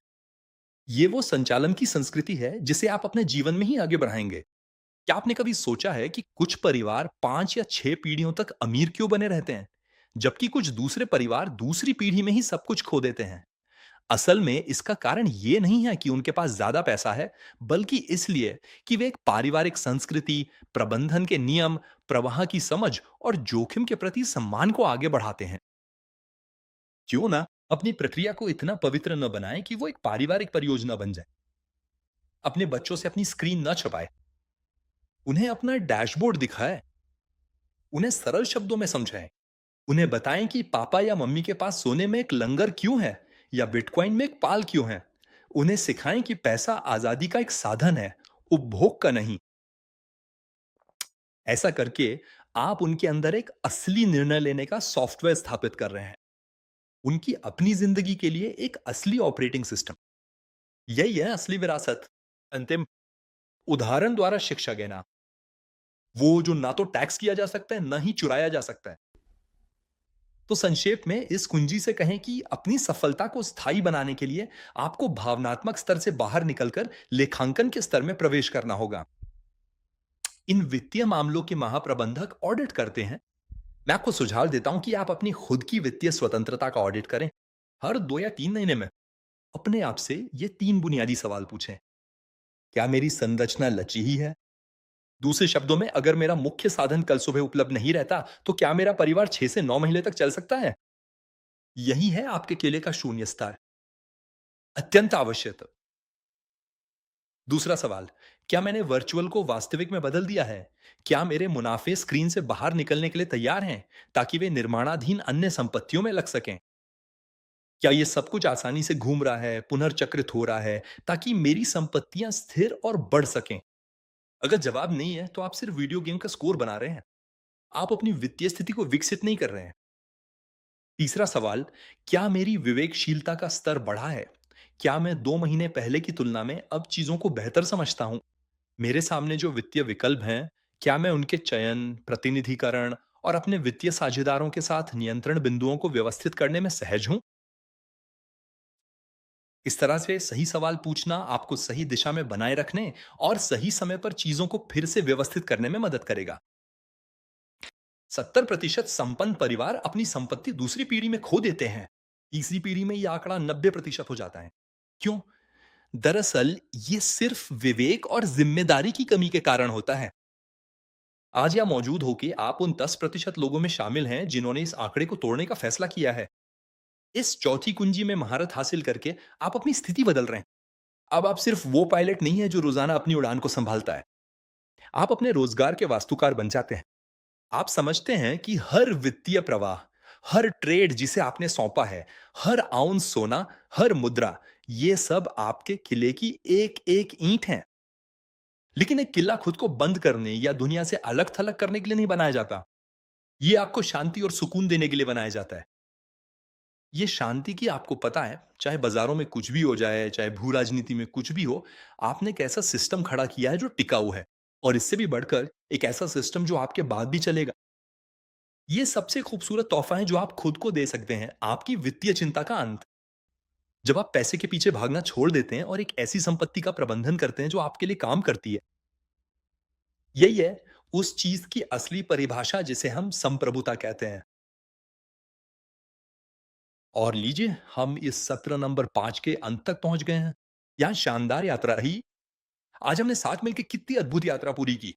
ये वो संचालन की संस्कृति है जिसे आप अपने जीवन में ही आगे बढ़ाएंगे। क्या आपने कभी सोचा है कि कुछ परिवार 5 या 6 पीढ़ियों तक अमीर क्यों बने रहते हैं, जबकि कुछ दूसरे परिवार दूसरी पीढ़ी में ही सब कुछ खो देते हैं? असल में इसका कारण ये नहीं है कि उनके पास ज्यादा पैसा है, बल्कि इसलिए कि वे एक पारिवारिक संस्कृति, प्रबंधन के नियम, प्रवाह की समझ और जोखिम के प्रति सम्मान को आगे बढ़ाते हैं। क्यों ना अपनी प्रक्रिया को इतना पवित्र न बनाएं कि वो एक पारिवारिक परियोजना बन जाए। अपने बच्चों से अपनी स्क्रीन न छुपाए, उन्हें अपना डैशबोर्ड दिखाएं, उन्हें सरल शब्दों में समझाएं, उन्हें बताएं कि पापा या मम्मी के पास सोने में एक लंगर क्यों है या बिटकॉइन में एक पाल क्यों है। उन्हें सिखाएं कि पैसा आजादी का एक साधन है, उपभोग का नहीं। ऐसा करके आप उनके अंदर एक असली निर्णय लेने का सॉफ्टवेयर स्थापित कर रहे हैं, उनकी अपनी जिंदगी के लिए एक असली ऑपरेटिंग सिस्टम। यही है असली विरासत। अंतिम उदाहरण द्वारा शिक्षा देना, वो जो ना तो टैक्स किया जा सकता है ना ही चुराया जा सकता है। तो संक्षेप में इस कुंजी से कहें कि अपनी सफलता को स्थायी बनाने के लिए आपको भावनात्मक स्तर से बाहर निकलकर लेखांकन के स्तर में प्रवेश करना होगा। इन वित्तीय मामलों के महाप्रबंधक ऑडिट करते हैं। मैं आपको सुझाव देता हूं कि आप अपनी खुद की वित्तीय स्वतंत्रता का ऑडिट करें। हर 2 या 3 महीने में अपने आप से ये 3 बुनियादी सवाल पूछें। क्या मेरी संरचना लचीली है? दूसरे शब्दों में, अगर मेरा मुख्य साधन कल सुबह उपलब्ध नहीं रहता, तो क्या मेरा परिवार 6 से 9 महीने तक चल सकता है? यही है आपके केले का शून्य स्तर। अत्यंत आवश्यक। दूसरा सवाल, क्या मैंने वर्चुअल को वास्तविक में बदल दिया है? क्या मेरे मुनाफे स्क्रीन से बाहर निकलने के लिए तैयार हैं, ताकि वे निर्माणाधीन अन्य संपत्तियों में लग सकें? क्या ये सब कुछ आसानी से घूम रहा है, पुनर्चक्रित हो रहा है, ताकि मेरी संपत्तियां स्थिर और बढ़ सकें? अगर जवाब नहीं है, तो आप सिर्फ वीडियो गेम का स्कोर बना रहे हैं। आप अपनी वित्तीय स्थिति को विकसित नहीं कर रहे हैं। तीसरा सवाल, क्या मेरी विवेकशीलता का स्तर बढ़ा है? क्या मैं 2 महीने पहले की तुलना में अब चीजों को बेहतर समझता हूं? मेरे सामने जो वित्तीय विकल्प हैं, क्या मैं उनके चयन, प्रतिनिधिकरण और अपने वित्तीय साझेदारों के साथ नियंत्रण बिंदुओं को व्यवस्थित करने में सहज हूं? इस तरह से सही सवाल पूछना आपको सही दिशा में बनाए रखने और सही समय पर चीजों को फिर से व्यवस्थित करने में मदद करेगा। 70% संपन्न परिवार अपनी संपत्ति दूसरी पीढ़ी में खो देते हैं। तीसरी पीढ़ी में यह आंकड़ा 90% हो जाता है। क्यों? दरअसल ये सिर्फ विवेक और जिम्मेदारी की कमी के कारण होता है। आज यह मौजूद हो कि आप उन 10% लोगों में शामिल हैं जिन्होंने इस आंकड़े को तोड़ने का फैसला किया है। इस चौथी कुंजी में महारत हासिल करके आप अपनी स्थिति बदल रहे हैं। अब आप सिर्फ वो पायलट नहीं है जो रोजाना अपनी उड़ान को संभालता है। आप अपने रोजगार के वास्तुकार बन जाते हैं। आप समझते हैं कि हर वित्तीय प्रवाह, हर ट्रेड जिसे आपने सौंपा है, हर आउंस सोना, हर मुद्रा, ये सब आपके किले की एक-एक ईंट है। लेकिन एक किला खुद को बंद करने या दुनिया से अलग-थलग करने के लिए नहीं बनाया जाता। ये आपको शांति और सुकून देने के लिए बनाया जाता है। ये शांति की आपको पता है, चाहे बाजारों में कुछ भी हो जाए, चाहे भू राजनीति में कुछ भी हो, आपने एक ऐसा सिस्टम खड़ा किया है जो टिकाऊ है, और इससे भी बढ़कर एक ऐसा सिस्टम जो आपके बाद भी चलेगा। ये सबसे खूबसूरत तोहफा है जो आप खुद को दे सकते हैं, आपकी वित्तीय चिंता का अंत। जब आप पैसे के पीछे भागना छोड़ देते हैं और एक ऐसी संपत्ति का प्रबंधन करते हैं जो आपके लिए काम करती है, यही है उस चीज की असली परिभाषा जिसे हम संप्रभुता कहते हैं। और लीजिए, हम इस सत्र नंबर 5 के अंत तक पहुंच गए हैं। यह शानदार यात्रा रही। आज हमने साथ मिलकर कितनी अद्भुत यात्रा पूरी की।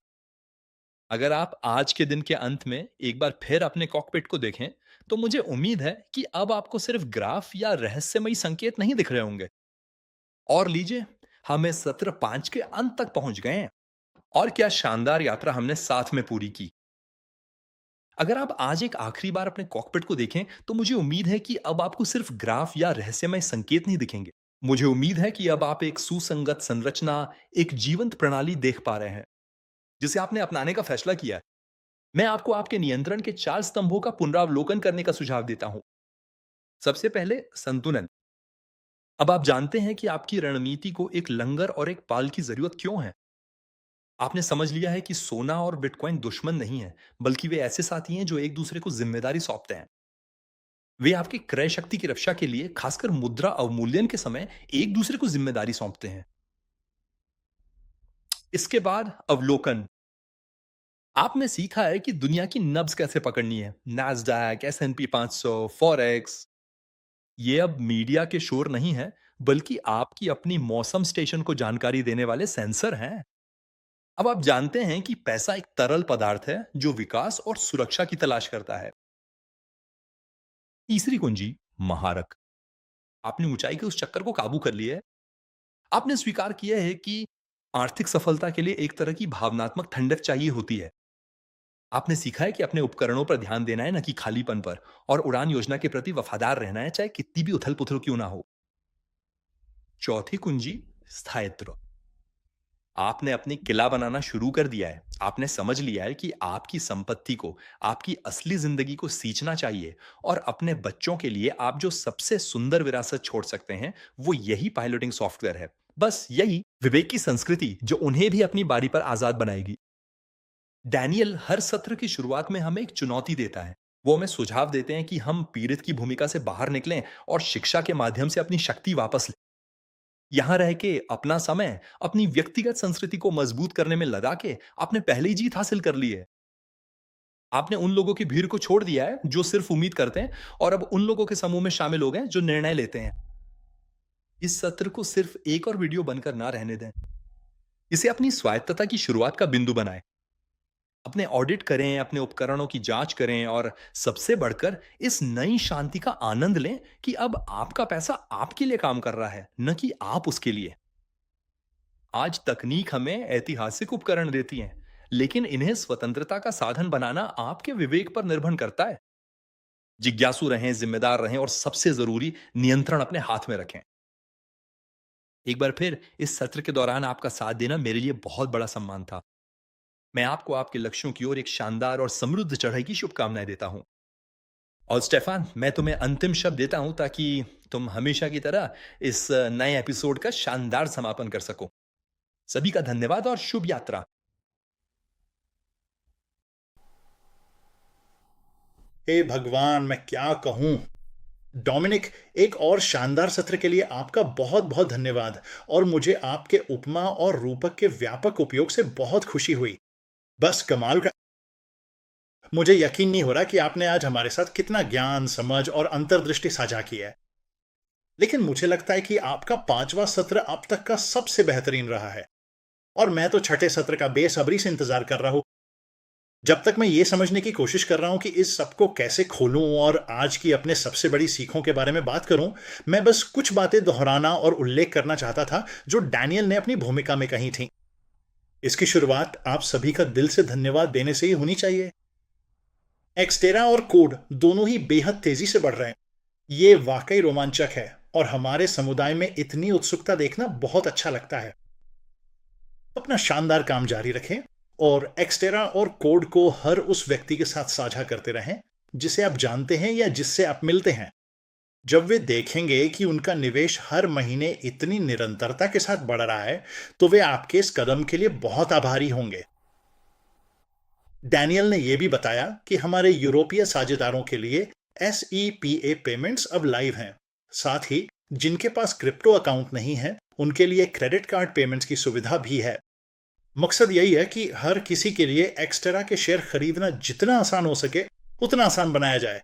अगर आप आज के दिन के अंत में एक बार फिर अपने कॉकपिट को देखें, तो मुझे उम्मीद है कि अब आपको सिर्फ ग्राफ या रहस्यमयी संकेत नहीं दिख रहे होंगे। और लीजिए, हम इस सत्र 5 के अंत तक पहुंच गए हैं। और क्या शानदार यात्रा हमने साथ में पूरी की। अगर आप आज एक आखिरी बार अपने कॉकपिट को देखें, तो मुझे उम्मीद है कि अब आपको सिर्फ ग्राफ या रहस्यमय संकेत नहीं दिखेंगे। मुझे उम्मीद है कि अब आप एक सुसंगत संरचना, एक जीवंत प्रणाली देख पा रहे हैं, जिसे आपने अपनाने का फैसला किया है। मैं आपको आपके नियंत्रण के 4 स्तंभों का पुनरावलोकन करने का सुझाव देता हूं। सबसे पहले, संतुलन। अब आप जानते हैं कि आपकी रणनीति को एक लंगर और एक पाल की जरूरत क्यों है। आपने समझ लिया है कि सोना और बिटकॉइन दुश्मन नहीं है, बल्कि वे ऐसे साथी हैं जो एक दूसरे को जिम्मेदारी सौंपते हैं। वे आपकी क्रय शक्ति की रक्षा के लिए खासकर मुद्रा अवमूल्यन के समय एक दूसरे को जिम्मेदारी सौंपते हैं। इसके बाद अवलोकन। आपने सीखा है कि दुनिया की नब्ज कैसे पकड़नी है। नैस्डैक, S&P 500, फॉरेक्स, ये अब मीडिया के शोर नहीं है, बल्कि आपकी अपनी मौसम स्टेशन को जानकारी देने वाले सेंसर हैं। अब आप जानते हैं कि पैसा एक तरल पदार्थ है जो विकास और सुरक्षा की तलाश करता है। तीसरी कुंजी, महारक। आपने ऊंचाई के उस चक्कर को काबू कर लिया है। आपने स्वीकार किया है कि आर्थिक सफलता के लिए एक तरह की भावनात्मक ठंडक चाहिए होती है। आपने सीखा है कि अपने उपकरणों पर ध्यान देना है, न कि खालीपन पर, और उड़ान योजना के प्रति वफादार रहना है, चाहे कितनी भी उथल पुथल क्यों ना हो। चौथी कुंजी, स्थायित्व। आपने अपनी किला बनाना शुरू कर दिया है। आपने समझ लिया है कि आपकी संपत्ति को आपकी असली जिंदगी को सींचना चाहिए, और अपने बच्चों के लिए आप जो सबसे सुंदर विरासत छोड़ सकते हैं वो यही पायलटिंग सॉफ्टवेयर है। बस यही विवेक की संस्कृति जो उन्हें भी अपनी बारी पर आजाद बनाएगी। डैनियल हर सत्र की शुरुआत में हमें एक चुनौती देता है। वो हमें सुझाव देते हैं कि हम पीड़ित की भूमिका से बाहर निकलें और शिक्षा के माध्यम से अपनी शक्ति वापस लें। यहाँ रह के अपना समय अपनी व्यक्तिगत संस्कृति को मजबूत करने में लगा के आपने पहले ही जीत हासिल कर ली है। आपने उन लोगों की भीड़ को छोड़ दिया है जो सिर्फ उम्मीद करते हैं, और अब उन लोगों के समूह में शामिल हो गए जो निर्णय लेते हैं। इस सत्र को सिर्फ एक और वीडियो बनकर ना रहने दें। इसे अपनी स्वायत्तता की शुरुआत का बिंदु बनाएं। अपने ऑडिट करें, अपने उपकरणों की जांच करें, और सबसे बढ़कर इस नई शांति का आनंद लें कि अब आपका पैसा आपके लिए काम कर रहा है, न कि आप उसके लिए। आज तकनीक हमें ऐतिहासिक उपकरण देती है, लेकिन इन्हें स्वतंत्रता का साधन बनाना आपके विवेक पर निर्भर करता है। जिज्ञासु रहें, जिम्मेदार रहें, और सबसे जरूरी, नियंत्रण अपने हाथ में रखें। एक बार फिर इस सत्र के दौरान आपका साथ देना मेरे लिए बहुत बड़ा सम्मान था। मैं आपको आपके लक्ष्यों की ओर एक शानदार और समृद्ध चढ़ाई की शुभकामनाएं देता हूं। और स्टेफान, मैं तुम्हें अंतिम शब्द देता हूं ताकि तुम हमेशा की तरह इस नए एपिसोड का शानदार समापन कर सको। सभी का धन्यवाद और शुभ यात्रा। हे भगवान, मैं क्या कहूं। डोमिनिक, एक और शानदार सत्र के लिए आपका बहुत बहुत धन्यवाद, और मुझे आपके उपमा और रूपक के व्यापक उपयोग से बहुत खुशी हुई। बस कमाल का। मुझे यकीन नहीं हो रहा कि आपने आज हमारे साथ कितना ज्ञान, समझ और अंतर्दृष्टि साझा की है। लेकिन मुझे लगता है कि आपका 5वां सत्र अब तक का सबसे बेहतरीन रहा है, और मैं तो छठे सत्र का बेसब्री से इंतजार कर रहा हूं। जब तक मैं ये समझने की कोशिश कर रहा हूं कि इस सब को कैसे खोलूं और आज की अपने सबसे बड़ी सीखों के बारे में बात करूं, मैं बस कुछ बातें दोहराना और उल्लेख करना चाहता था जो डैनियल ने अपनी भूमिका में कही थी। इसकी शुरुआत आप सभी का दिल से धन्यवाद देने से ही होनी चाहिए। एक्सटेरा और कोड दोनों ही बेहद तेजी से बढ़ रहे हैं। ये वाकई रोमांचक है, और हमारे समुदाय में इतनी उत्सुकता देखना बहुत अच्छा लगता है। अपना शानदार काम जारी रखें, और एक्सटेरा और कोड को हर उस व्यक्ति के साथ साझा करते रहें जिसे आप जानते हैं या जिससे आप मिलते हैं। जब वे देखेंगे कि उनका निवेश हर महीने इतनी निरंतरता के साथ बढ़ रहा है, तो वे आपके इस कदम के लिए बहुत आभारी होंगे। डैनियल ने यह भी बताया कि हमारे यूरोपीय साझेदारों के लिए SEPA पेमेंट्स अब लाइव हैं। साथ ही जिनके पास क्रिप्टो अकाउंट नहीं है, उनके लिए क्रेडिट कार्ड पेमेंट्स की सुविधा भी है। मकसद यही है कि हर किसी के लिए एक्सटेरा के शेयर खरीदना जितना आसान हो सके उतना आसान बनाया जाए।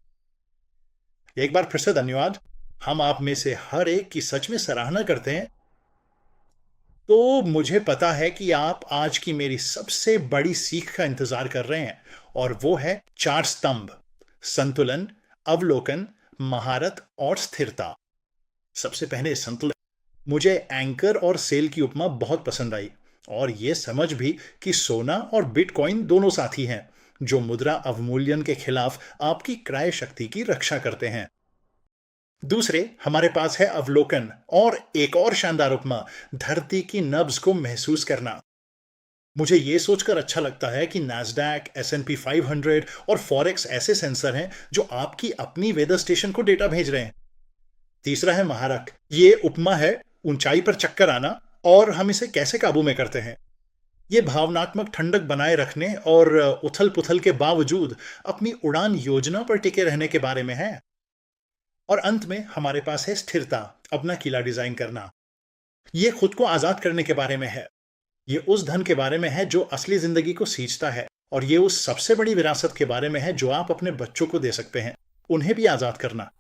एक बार फिर से धन्यवाद। हम आप में से हर एक की सच में सराहना करते हैं। तो मुझे पता है कि आप आज की मेरी सबसे बड़ी सीख का इंतजार कर रहे हैं, और वो है 4 स्तंभ: संतुलन, अवलोकन, महारत और स्थिरता। सबसे पहले संतुलन। मुझे एंकर और सेल की उपमा बहुत पसंद आई, और ये समझ भी कि सोना और बिटकॉइन दोनों साथी हैं जो मुद्रा अवमूल्यन के खिलाफ आपकी क्रय शक्ति की रक्षा करते हैं। दूसरे, हमारे पास है अवलोकन, और एक और शानदार उपमा, धरती की नब्ज को महसूस करना। मुझे यह सोचकर अच्छा लगता है कि नैस्डैक, S&P 500 और फॉरेक्स ऐसे सेंसर हैं जो आपकी अपनी वेदर स्टेशन को डेटा भेज रहे हैं। तीसरा है महारक। ये उपमा है ऊंचाई पर चक्कर आना, और हम इसे कैसे काबू में करते हैं। ये भावनात्मक ठंडक बनाए रखने और उथल पुथल के बावजूद अपनी उड़ान योजना पर टिके रहने के बारे में है। और अंत में हमारे पास है स्थिरता, अपना किला डिजाइन करना। ये खुद को आजाद करने के बारे में है। ये उस धन के बारे में है जो असली जिंदगी को सींचता है, और ये उस सबसे बड़ी विरासत के बारे में है जो आप अपने बच्चों को दे सकते हैं, उन्हें भी आजाद करना।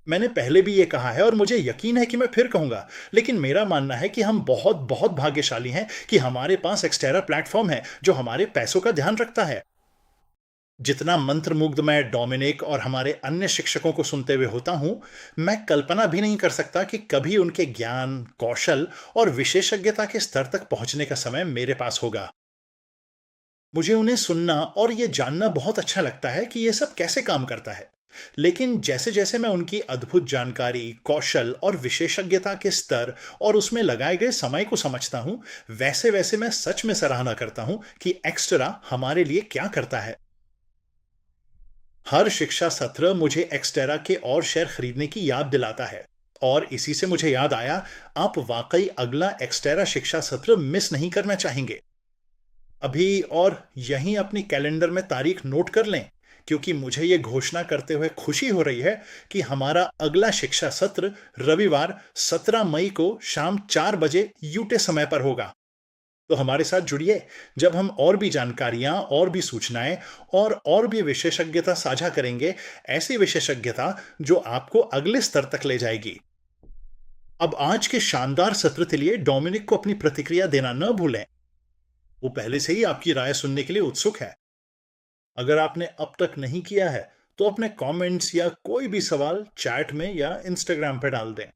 मैंने पहले भी ये कहा है और मुझे यकीन है कि मैं फिर कहूंगा, लेकिन मेरा मानना है कि हम बहुत बहुत भाग्यशाली हैं कि हमारे पास एक्सटेरा प्लेटफॉर्म है जो हमारे पैसों का ध्यान रखता है। जितना मंत्रमुग्ध मैं डोमिनिक और हमारे अन्य शिक्षकों को सुनते हुए होता हूं, मैं कल्पना भी नहीं कर सकता कि कभी उनके ज्ञान, कौशल और विशेषज्ञता के स्तर तक पहुंचने का समय मेरे पास होगा। मुझे उन्हें सुनना और ये जानना बहुत अच्छा लगता है कि ये सब कैसे काम करता है। लेकिन जैसे जैसे मैं उनकी अद्भुत जानकारी, कौशल और विशेषज्ञता के स्तर और उसमें लगाए गए समय को समझता हूं, वैसे वैसे मैं सच में सराहना करता हूं कि एक्स्ट्रा हमारे लिए क्या करता है। हर शिक्षा सत्र मुझे एक्स्टेरा के और शेयर खरीदने की याद दिलाता है, और इसी से मुझे याद आया, आप वाकई अगला एक्स्टेरा शिक्षा सत्र मिस नहीं करना चाहेंगे। अभी और यहीं अपनी कैलेंडर में तारीख नोट कर लें, क्योंकि मुझे यह घोषणा करते हुए खुशी हो रही है कि हमारा अगला शिक्षा सत्र रविवार 17 मई को शाम 4 बजे यूटे समय पर होगा। तो हमारे साथ जुड़िए जब हम और भी जानकारियां, और भी सूचनाएं और भी विशेषज्ञता साझा करेंगे, ऐसी विशेषज्ञता जो आपको अगले स्तर तक ले जाएगी। अब आज के शानदार सत्र के लिए डोमिनिक को अपनी प्रतिक्रिया देना न भूलें। वो पहले से ही आपकी राय सुनने के लिए उत्सुक है। अगर आपने अब तक नहीं किया है तो अपने कमेंट्स या कोई भी सवाल चैट में या इंस्टाग्राम पर डाल दें।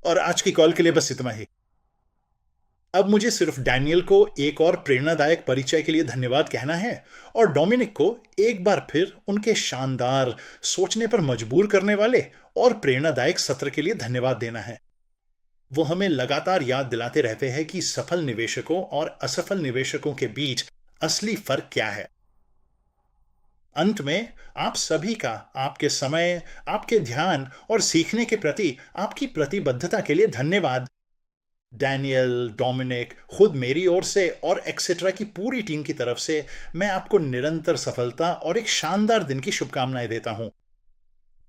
और आज की कॉल के लिए बस इतना ही। अब मुझे सिर्फ डैनियल को एक और प्रेरणादायक परिचय के लिए धन्यवाद कहना है, और डोमिनिक को एक बार फिर उनके शानदार, सोचने पर मजबूर करने वाले और प्रेरणादायक सत्र के लिए धन्यवाद देना है। वो हमें लगातार याद दिलाते रहते हैं कि सफल निवेशकों और असफल निवेशकों के बीच असली फर्क क्या है। अंत में आप सभी का आपके समय, आपके ध्यान और सीखने के प्रति आपकी प्रतिबद्धता के लिए धन्यवाद। डैनियल, डोमिनिक, खुद मेरी ओर से और एक्सेट्रा की पूरी टीम की तरफ से मैं आपको निरंतर सफलता और एक शानदार दिन की शुभकामनाएं देता हूं।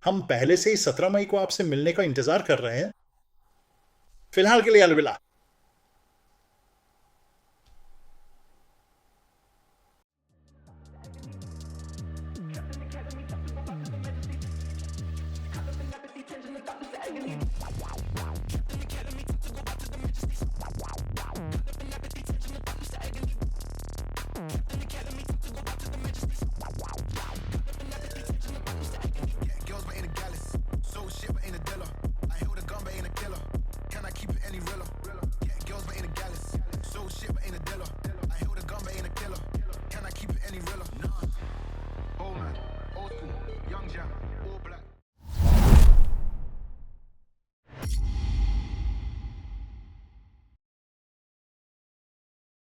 हम पहले से ही 17 मई को आपसे मिलने का इंतजार कर रहे हैं। फिलहाल के लिए अलविदा। Girls, but ain't a gallus. So shit, but ain't a dealer. I held a gun, but ain't a killer. Can I keep it any realer? Get girls, but ain't a gallus. So shit, but ain't a dealer. I held a gun, but ain't a killer. Can I keep it any realer? Nah. Old man, old school, young jam.